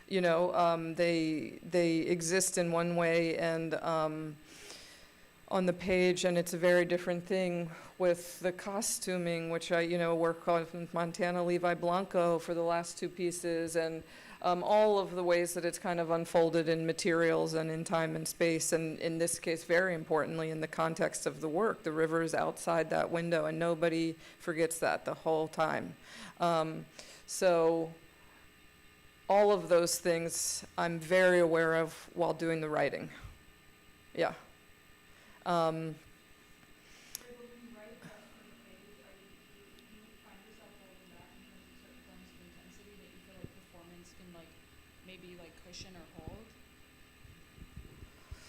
you know, they exist in one way and on the page, and it's a very different thing with the costuming, which I, you know, work on Montana Levi Blanco for the last two pieces, and all of the ways that it's kind of unfolded in materials and in time and space, and in this case, very importantly, in the context of the work. The river is outside that window, and nobody forgets that the whole time. So all of those things I'm very aware of while doing the writing. Yeah.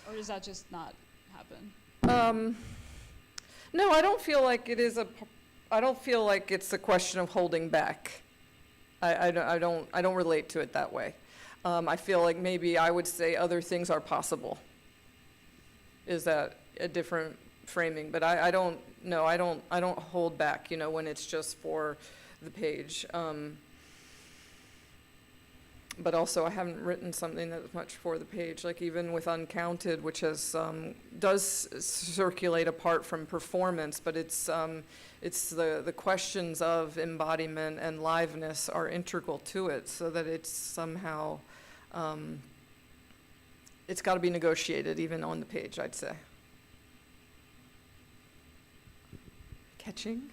Or does that just not happen?
No, I don't feel like it is I don't feel like it's a question of holding back. I don't relate to it that way. I feel like maybe I would say other things are possible. Is that a different framing? But I don't hold back, you know, when it's just for the page. But also I haven't written something that's much for the page, like even with Uncounted, which has does circulate apart from performance, but it's the questions of embodiment and liveness are integral to it, so that it's somehow it's got to be negotiated even on the page, I'd say. Catching?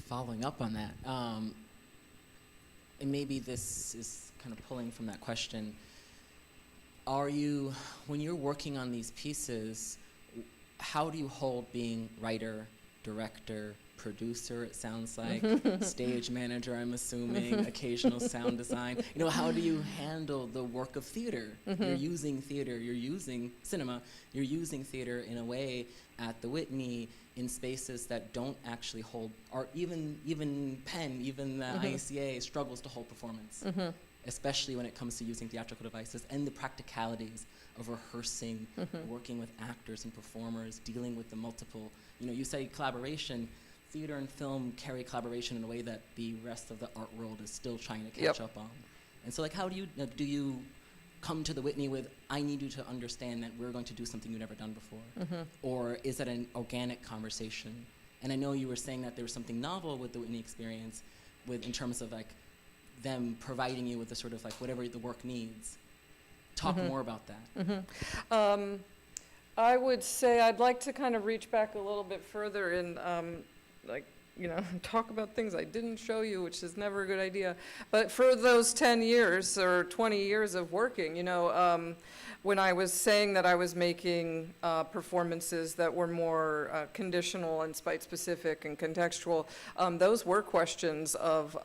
Following up on that, and maybe this is kind of pulling from that question, when you're working on these pieces, how do you hold being writer, director, producer, it sounds like, stage manager, I'm assuming, occasional sound design. You know, how do you handle the work of theater? You're using theater, you're using cinema, you're using theater in a way at the Whitney in spaces that don't actually hold, or even Penn, even the ICA struggles to hold performance, especially when it comes to using theatrical devices and the practicalities of rehearsing, working with actors and performers, dealing with the multiple, you know, you say collaboration, theater and film carry collaboration in a way that the rest of the art world is still trying to catch up on. And so, like, how do you come to the Whitney with, I need you to understand that we're going to do something you've never done before? Or is that an organic conversation? And I know you were saying that there was something novel with the Whitney experience in terms of like them providing you with the sort of like whatever the work needs. Talk more about that.
I would say I'd like to kind of reach back a little bit further and like, you know, talk about things I didn't show you, which is never a good idea. But for those 10 years or 20 years of working, you know, when I was saying that I was making performances that were more conditional and site-specific and contextual, those were questions of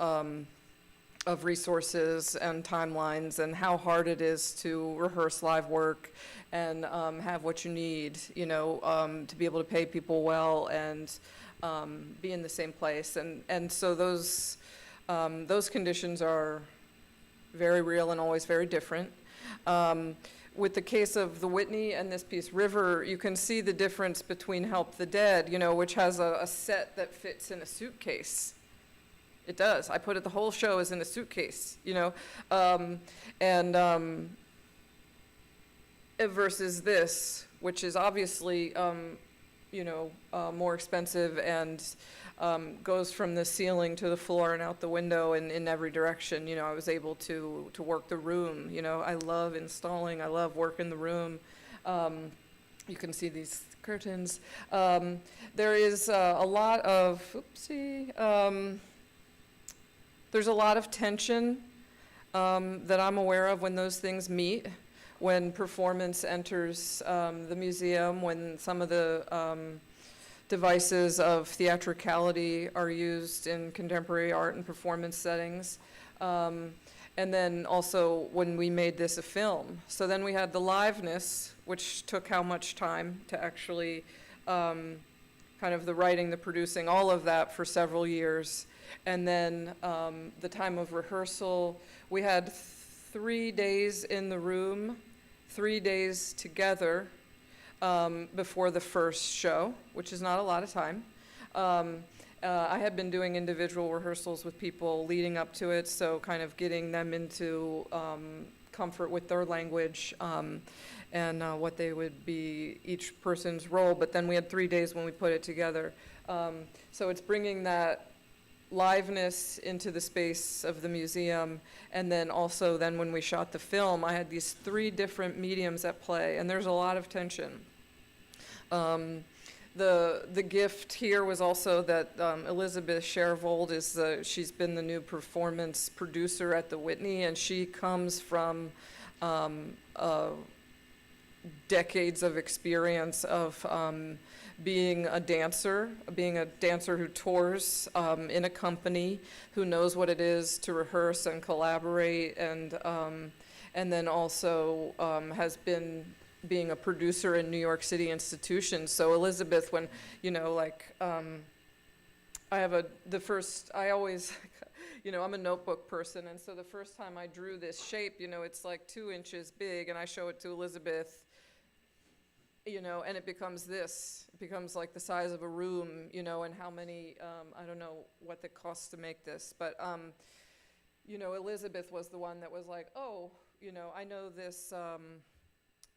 resources and timelines and how hard it is to rehearse live work and have what you need, you know, to be able to pay people well and be in the same place. And so those conditions are very real and always very different. With the case of the Whitney and this piece, River, you can see the difference between Help the Dead, you know, which has a set that fits in a suitcase. It does. I put it, the whole show is in a suitcase, you know, versus this, which is obviously, you know, more expensive and goes from the ceiling to the floor and out the window and in every direction. You know, I was able to work the room. You know, I love installing. I love working the room. You can see these curtains. There is a lot of, there's a lot of tension that I'm aware of when those things meet, when performance enters the museum, when some of the devices of theatricality are used in contemporary art and performance settings. And then also when we made this a film. So then we had the liveness, which took how much time to actually, kind of the writing, the producing, all of that for several years. And then the time of rehearsal, we had 3 days in the room, 3 days together before the first show, which is not a lot of time. I had been doing individual rehearsals with people leading up to it, so kind of getting them into comfort with their language and what they would be, each person's role. But then we had 3 days when we put it together. So it's bringing that liveness into the space of the museum, and then also then when we shot the film, I had these 3 different mediums at play, and there's a lot of tension. The gift here was also that Elizabeth Shervold she's been the new performance producer at the Whitney, and she comes from decades of experience of being a dancer who tours in a company, who knows what it is to rehearse and collaborate, and then also has been being a producer in New York City institutions. So Elizabeth, when, you know, like, I always, you know, I'm a notebook person, and so the first time I drew this shape, you know, it's like 2 inches big, and I show it to Elizabeth, you know, and it becomes this. It becomes like the size of a room, you know, and how many, I don't know what the cost to make this, but, you know, Elizabeth was the one that was like, oh, you know, I know this,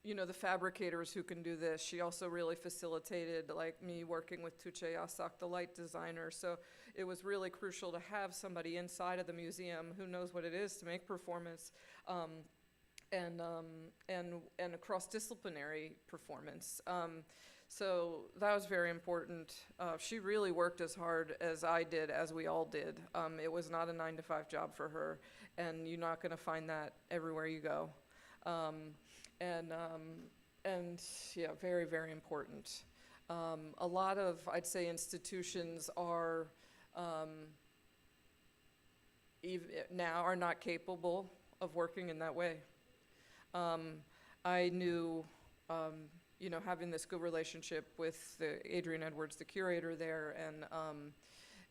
you know, the fabricators who can do this. She also really facilitated, like, me working with Tuche Yasak, the light designer. So it was really crucial to have somebody inside of the museum who knows what it is to make performance, and a cross-disciplinary performance. So that was very important. She really worked as hard as I did, as we all did. It was not a 9-to-5 job for her, and you're not going to find that everywhere you go. And yeah, very, very important. A lot of, I'd say, institutions are now are not capable of working in that way. I knew, you know, having this good relationship with Adrian Edwards, the curator there,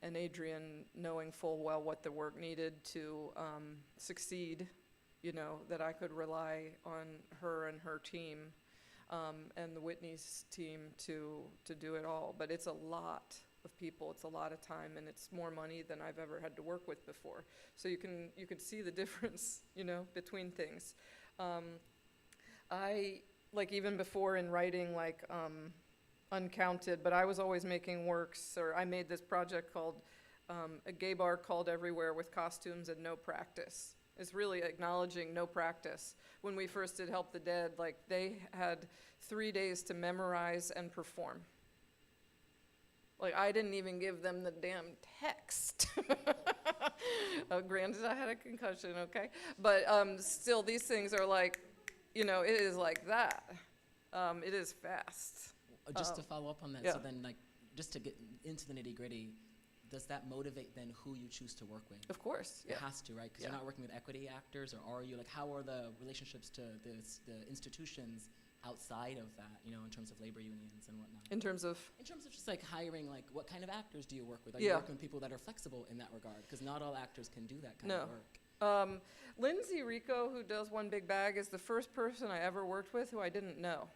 and Adrian knowing full well what the work needed to succeed, you know, that I could rely on her and her team, and the Whitney's team to do it all. But it's a lot of people, it's a lot of time, and it's more money than I've ever had to work with before. So you could see the difference, you know, between things. I, like, even before in writing, like, Uncounted, but I was always making works, or I made this project called a gay bar called Everywhere with costumes and no practice. It's really acknowledging no practice. When we first did Help the Dead, like, they had 3 days to memorize and perform. Like, I didn't even give them the damn text. Granted, I had a concussion, okay? But still, these things are like, you know, it is like that. It is fast.
Just to follow up on that,
yeah.
so then, like, just to get into the nitty-gritty, does that motivate then who you choose to work with?
Of course, yeah.
It has to, right? Because
Yeah.
you're not working with equity actors, or are you? Like, how are the relationships to the institutions outside of that, you know, in terms of labor unions and whatnot?
In terms of?
In terms of just, like, hiring, like, what kind of actors do you work with? Are you
Yeah.
working with people that are flexible in that regard? Because not all actors can do that kind of work.
Lindsay Rico, who does One Big Bag, is the first person I ever worked with who I didn't know.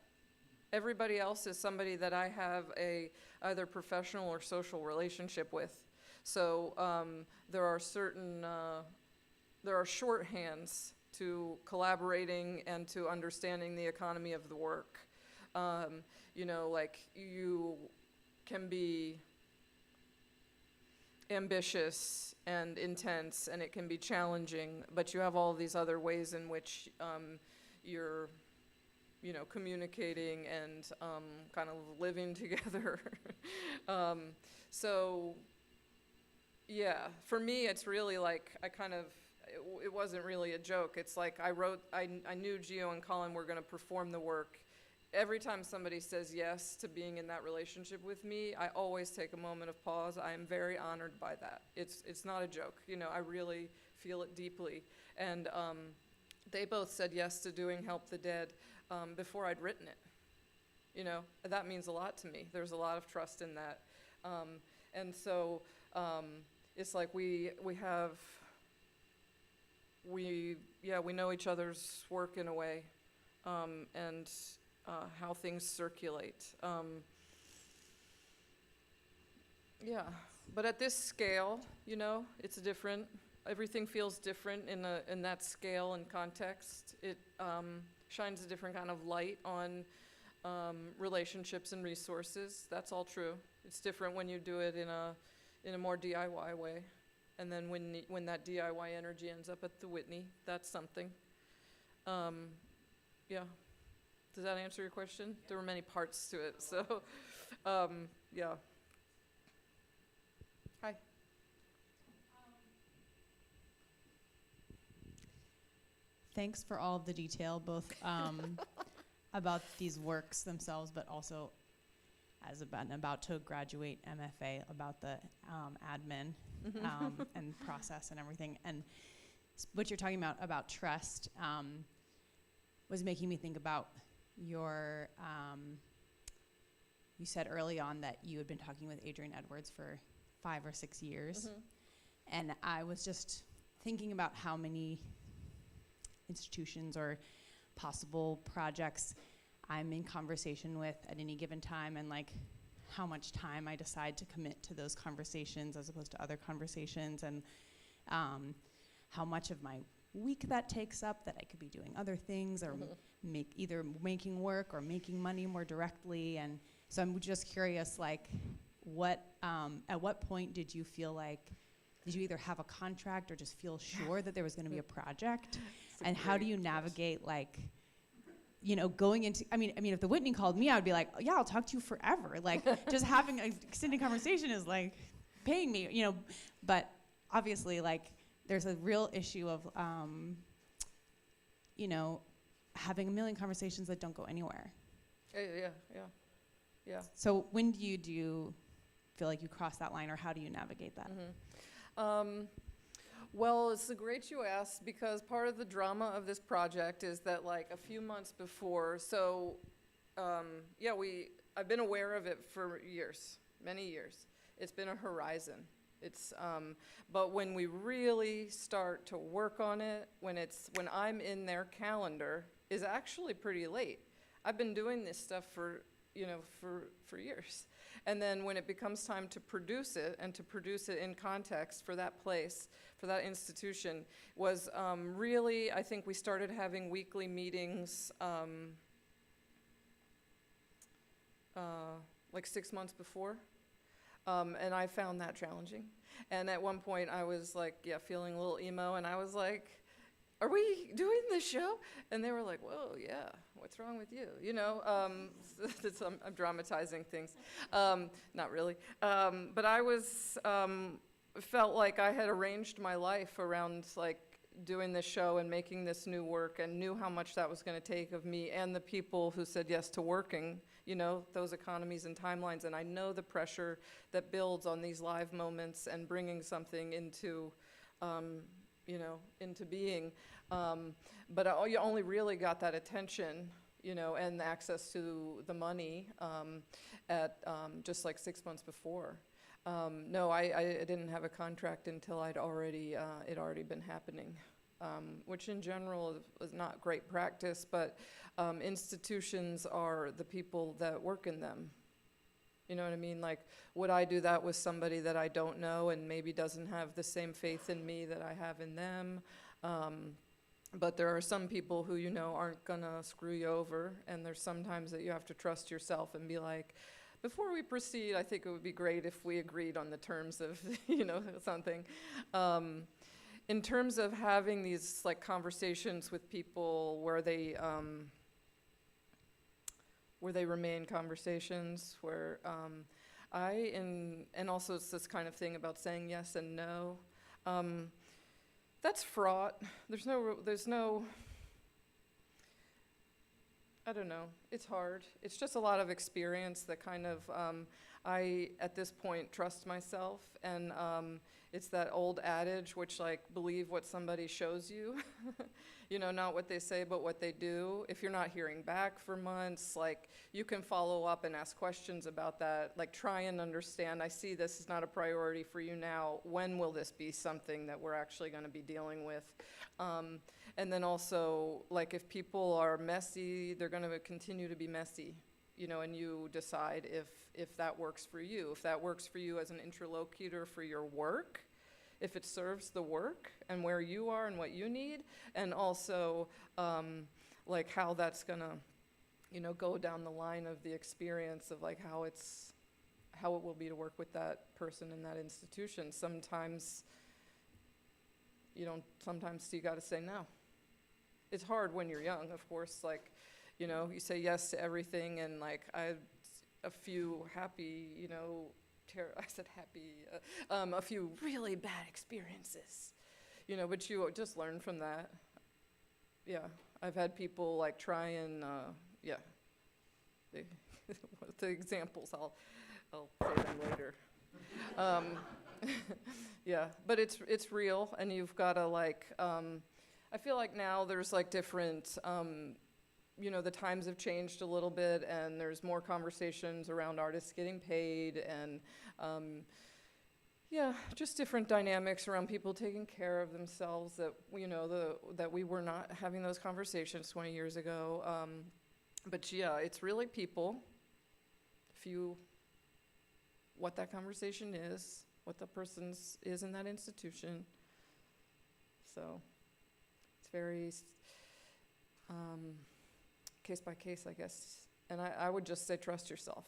Everybody else is somebody that I have a either professional or social relationship with. So there are certain, there are shorthands to collaborating and to understanding the economy of the work. You know, like, you can be ambitious and intense, and it can be challenging, but you have all these other ways in which you're, you know, communicating and kind of living together. So, Yeah, for me, it's really like, it wasn't really a joke. It's like I knew Gio and Colin were gonna perform the work. Every time somebody says yes to being in that relationship with me, I always take a moment of pause. I am very honored by that. It's not a joke, you know, I really feel it deeply. And they both said yes to doing Help the Dead before I'd written it. You know, that means a lot to me. There's a lot of trust in that. And so it's like we know each other's work in a way, and how things circulate. Yeah, but at this scale, you know, it's different. Everything feels different in that scale and context. It shines a different kind of light on relationships and resources. That's all true. It's different when you do it in a more DIY way. And then when that DIY energy ends up at the Whitney, that's something. Yeah. Does that answer your question? Yeah. There were many parts to it, so, yeah. Hi.
Thanks for all of the detail, both about these works themselves, but also as about to graduate MFA, about the admin and process and everything. And what you're talking about trust was making me think about your, you said early on that you had been talking with Adrienne Edwards for 5 or 6 years. Mm-hmm. And I was just thinking about how many institutions or possible projects I'm in conversation with at any given time, and like how much time I decide to commit to those conversations as opposed to other conversations, and how much of my week that takes up that I could be doing other things, or either making work or making money more directly. And so I'm just curious, like, at what point did you feel like, did you either have a contract or just feel sure that there was going to be a project? And how do you navigate, like, you know, going into, I mean, if the Whitney called me, I would be like, yeah, I'll talk to you forever. Like, just having an extended conversation is like paying me, you know. But obviously, like, there's a real issue of, you know, having a million conversations that don't go anywhere.
Yeah.
So when do you feel like you cross that line, or how do you navigate that?
Mm-hmm. Well, it's great you asked, because part of the drama of this project is that, like, a few months before, so I've been aware of it for years, many years. It's been a horizon. It's but when we really start to work on it, when I'm in their calendar, is actually pretty late. I've been doing this stuff for years. And then when it becomes time to produce it, and to produce it in context for that place, for that institution, was really, I think we started having weekly meetings like 6 months before. And I found that challenging. And at one point I was like, feeling a little emo, and I was like, are we doing this show? And they were like, whoa, yeah, what's wrong with you? You know, I'm dramatizing things. Not really. But I felt like I had arranged my life around, like, doing this show and making this new work, and knew how much that was going to take of me and the people who said yes to working, you know, those economies and timelines. And I know the pressure that builds on these live moments and bringing something into, into being. But you only really got that attention, you know, and access to the money at just like 6 months before. No, I didn't have a contract until it already been happening, which in general is not great practice, but institutions are the people that work in them. You know what I mean? Like, would I do that with somebody that I don't know and maybe doesn't have the same faith in me that I have in them? But there are some people who, you know, aren't gonna screw you over, and there's sometimes that you have to trust yourself and be like, before we proceed, I think it would be great if we agreed on the terms of, you know, something. In terms of having these, like, conversations with people where they remain conversations, where and also it's this kind of thing about saying yes and no. That's fraught. There's no, I don't know, it's hard. It's just a lot of experience that kind of, I, at this point, trust myself, and it's that old adage, which like, believe what somebody shows you, you know, not what they say, but what they do. If you're not hearing back for months, like, you can follow up and ask questions about that, like, try and understand, I see this is not a priority for you now, when will this be something that we're actually gonna be dealing with? And then also, like, if people are messy, they're gonna continue to be messy, you know, and you decide if that works for you. If that works for you as an interlocutor for your work, if it serves the work and where you are and what you need, and also like how that's gonna, you know, go down the line of the experience of like how it will be to work with that person in that institution. Sometimes you gotta say no. It's hard when you're young, of course, like, you know, you say yes to everything, and like I had a few happy, you know, a few really bad experiences, you know, but you just learn from that. Yeah, I've had people like try and, yeah, the examples, I'll say them later. Yeah, but it's real, and you've gotta like, I feel like now there's like different, you know, the times have changed a little bit, and there's more conversations around artists getting paid, and yeah, just different dynamics around people taking care of themselves that, you know, that we were not having those conversations 20 years ago. But yeah, it's really people, what that conversation is, what the person's is in that institution. So it's very case by case, I guess. And I would just say trust yourself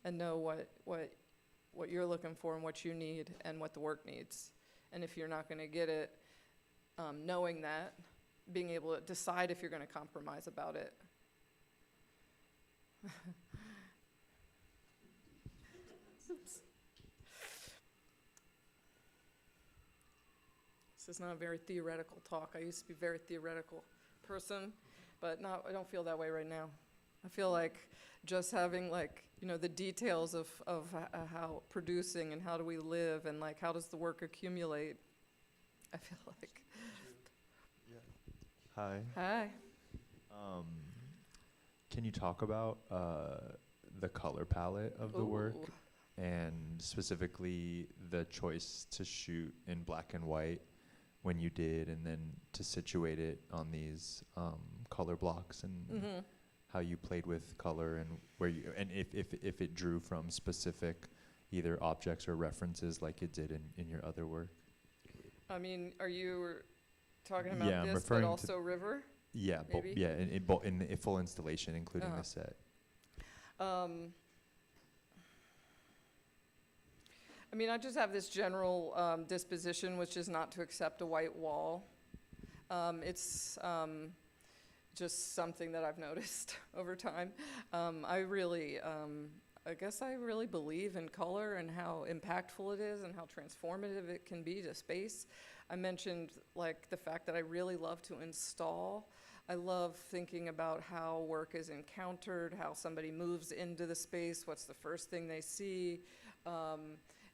and know what you're looking for and what you need and what the work needs. And if you're not going to get it, knowing that, being able to decide if you're going to compromise about it. Oops. This is not a very theoretical talk. I used to be a very theoretical person, but I don't feel that way right now. I feel like just having like, you know, the details of how producing and how do we live and like how does the work accumulate, I feel like.
Yeah. Hi.
Hi.
Can you talk about the color palette of the work, and specifically the choice to shoot in black and white when you did, and then to situate it on these color blocks, and how you played with color, and where you, and if it drew from specific either objects or references like it did in your other work? I
mean, are you talking about
I'm
this, but also River?
Yeah, in the full installation, including the set.
I mean, I just have this general disposition, which is not to accept a white wall. It's just something that I've noticed over time. I guess I really believe in color and how impactful it is and how transformative it can be to space. I mentioned like the fact that I really love to install. I love thinking about how work is encountered, how somebody moves into the space, what's the first thing they see,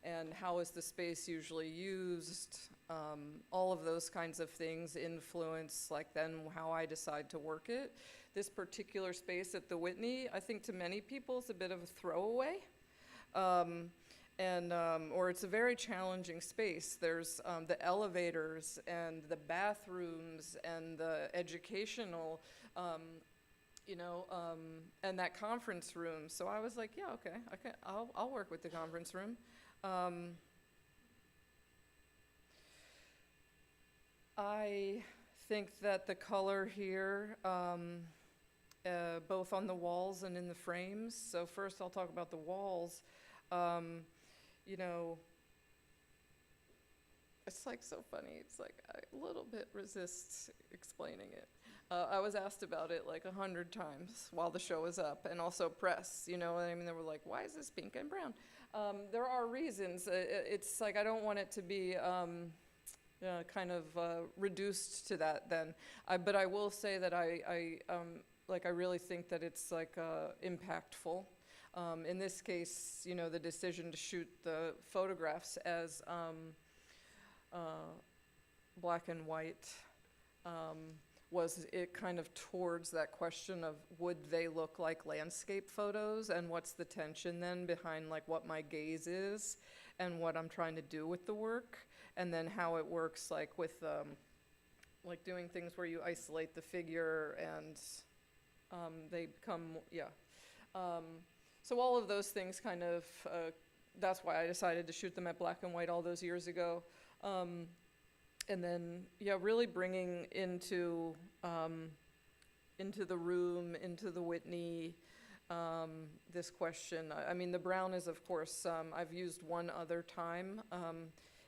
and how is the space usually used. All of those kinds of things influence like then how I decide to work it. This particular space at the Whitney, I think to many people is a bit of a throwaway. Or it's a very challenging space. There's the elevators and the bathrooms and the educational, and that conference room. So I was like, yeah, okay, I'll work with the conference room. I think that the color here, both on the walls and in the frames. So first I'll talk about the walls. It's like so funny. It's like I a little bit resist explaining it. I was asked about it like 100 times while the show was up, and also press, you know, I mean, they were like, why is this pink and brown? There are reasons. It's like, I don't want it to be kind of reduced to that then. But I will say that I really think that it's like impactful. In this case, you know, the decision to shoot the photographs as black and white was it kind of towards that question of would they look like landscape photos, and what's the tension then behind like what my gaze is and what I'm trying to do with the work, and then how it works like with like doing things where you isolate the figure and they become, so all of those things kind of, that's why I decided to shoot them at black and white all those years ago. And then, really bringing into the room, into the Whitney, this question. I mean, the brown is, of course, I've used one other time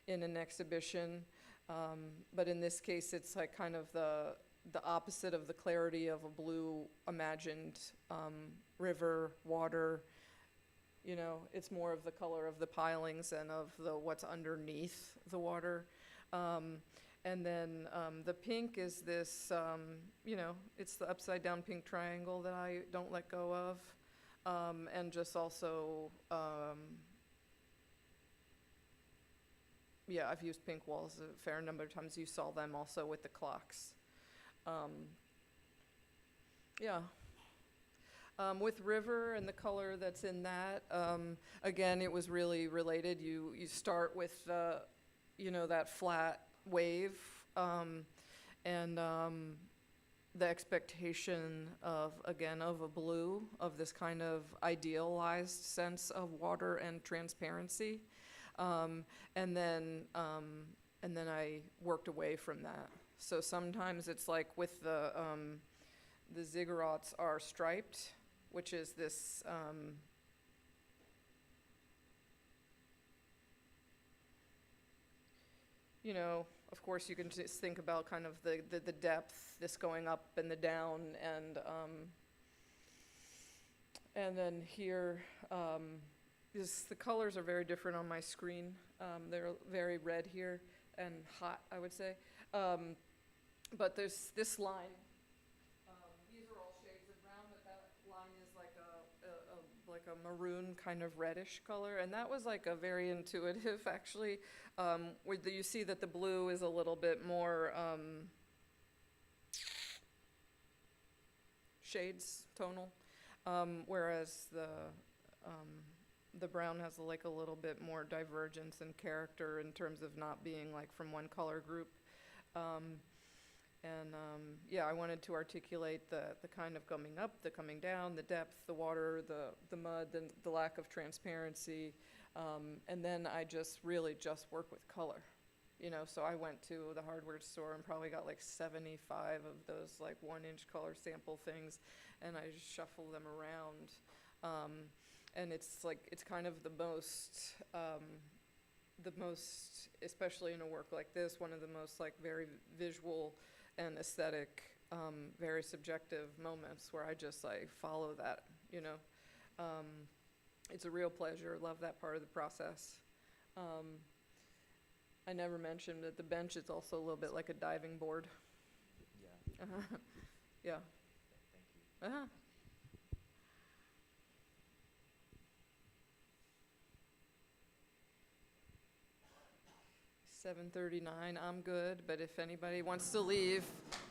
in an exhibition, but in this case, it's like kind of the opposite of the clarity of a blue imagined river, water. You know, it's more of the color of the pilings and of the what's underneath the water. And then the pink is this, you know, it's the upside down pink triangle that I don't let go of. And just also, I've used pink walls a fair number of times. You saw them also with the clocks. With river and the color that's in that, again, it was really related. You start with the, you know, that flat wave, and the expectation of, again, of a blue, of this kind of idealized sense of water and transparency, and then I worked away from that. So sometimes it's like with the ziggurats are striped, which is this you know, of course, you can just think about kind of the depth, this going up and the down, and then here, the colors are very different on my screen. They're very red here and hot, I would say. But there's this line. These are all shades of brown, but that line is like a maroon kind of reddish color, and that was like a very intuitive, actually. Where you see that the blue is a little bit more shades, tonal, whereas the brown has like a little bit more divergence in character in terms of not being like from one color group. I wanted to articulate the kind of coming up, the coming down, the depth, the water, the mud, the lack of transparency, and then I just really just work with color, you know. So I went to the hardware store and probably got like 75 of those like 1-inch color sample things, and I just shuffle them around, and it's like it's kind of the most, especially in a work like this, one of the most like very visual and aesthetic, very subjective moments where I just like follow that, you know. It's a real pleasure. Love that part of the process. I never mentioned that the bench is also a little bit like a diving board.
Yeah.
Yeah.
Thank you.
7:39, I'm good, but if anybody wants to leave,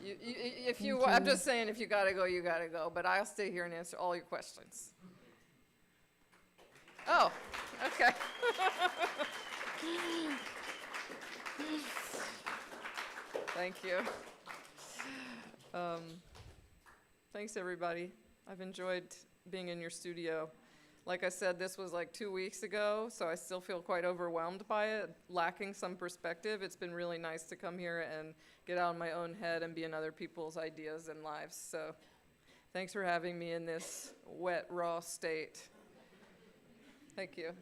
I'm just saying, if you gotta go, you gotta go, but I'll stay here and answer all your questions. Oh, okay. Thank you. Thanks, everybody. I've enjoyed being in your studio. Like I said, this was like 2 weeks ago, so I still feel quite overwhelmed by it, lacking some perspective. It's been really nice to come here and get out of my own head and be in other people's ideas and lives. So thanks for having me in this wet, raw state. Thank you.